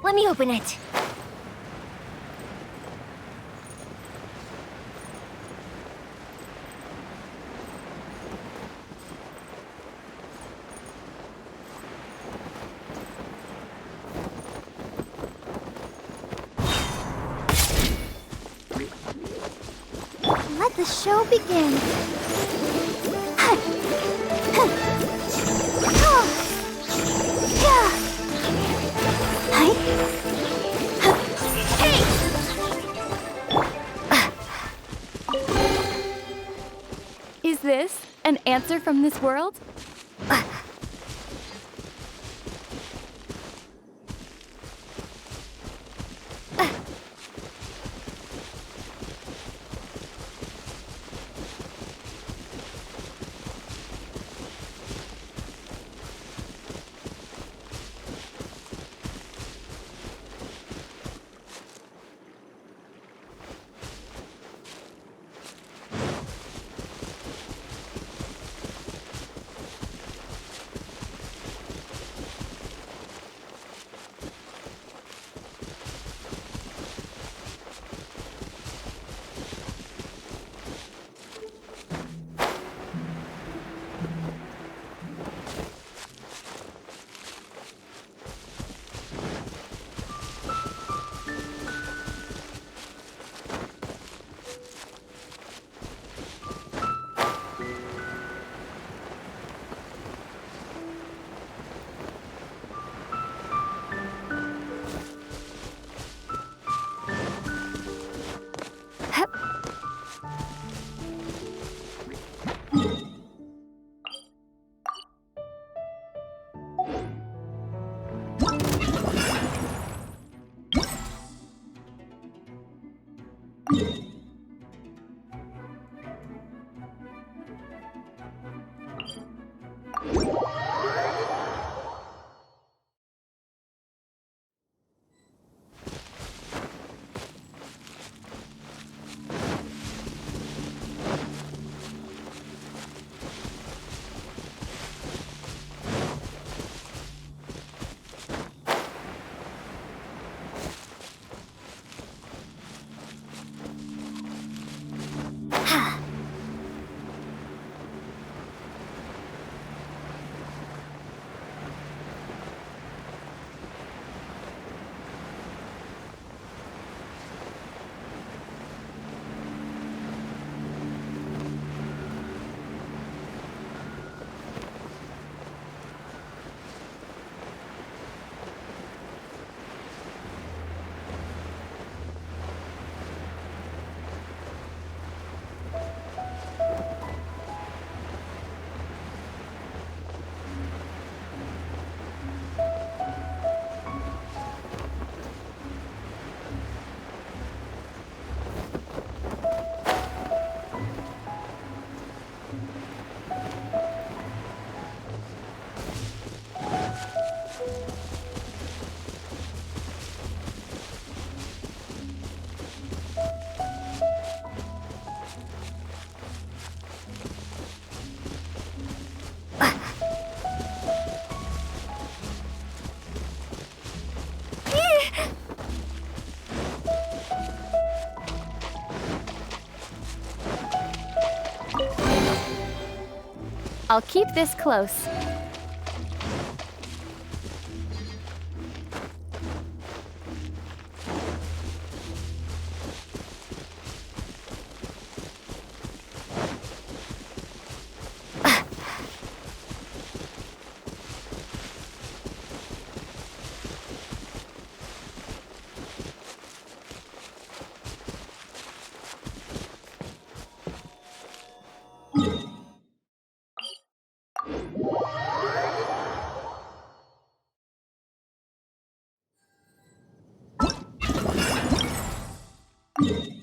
Let me open it. Let the show begin. Is this an answer from this world? I'll keep this close. You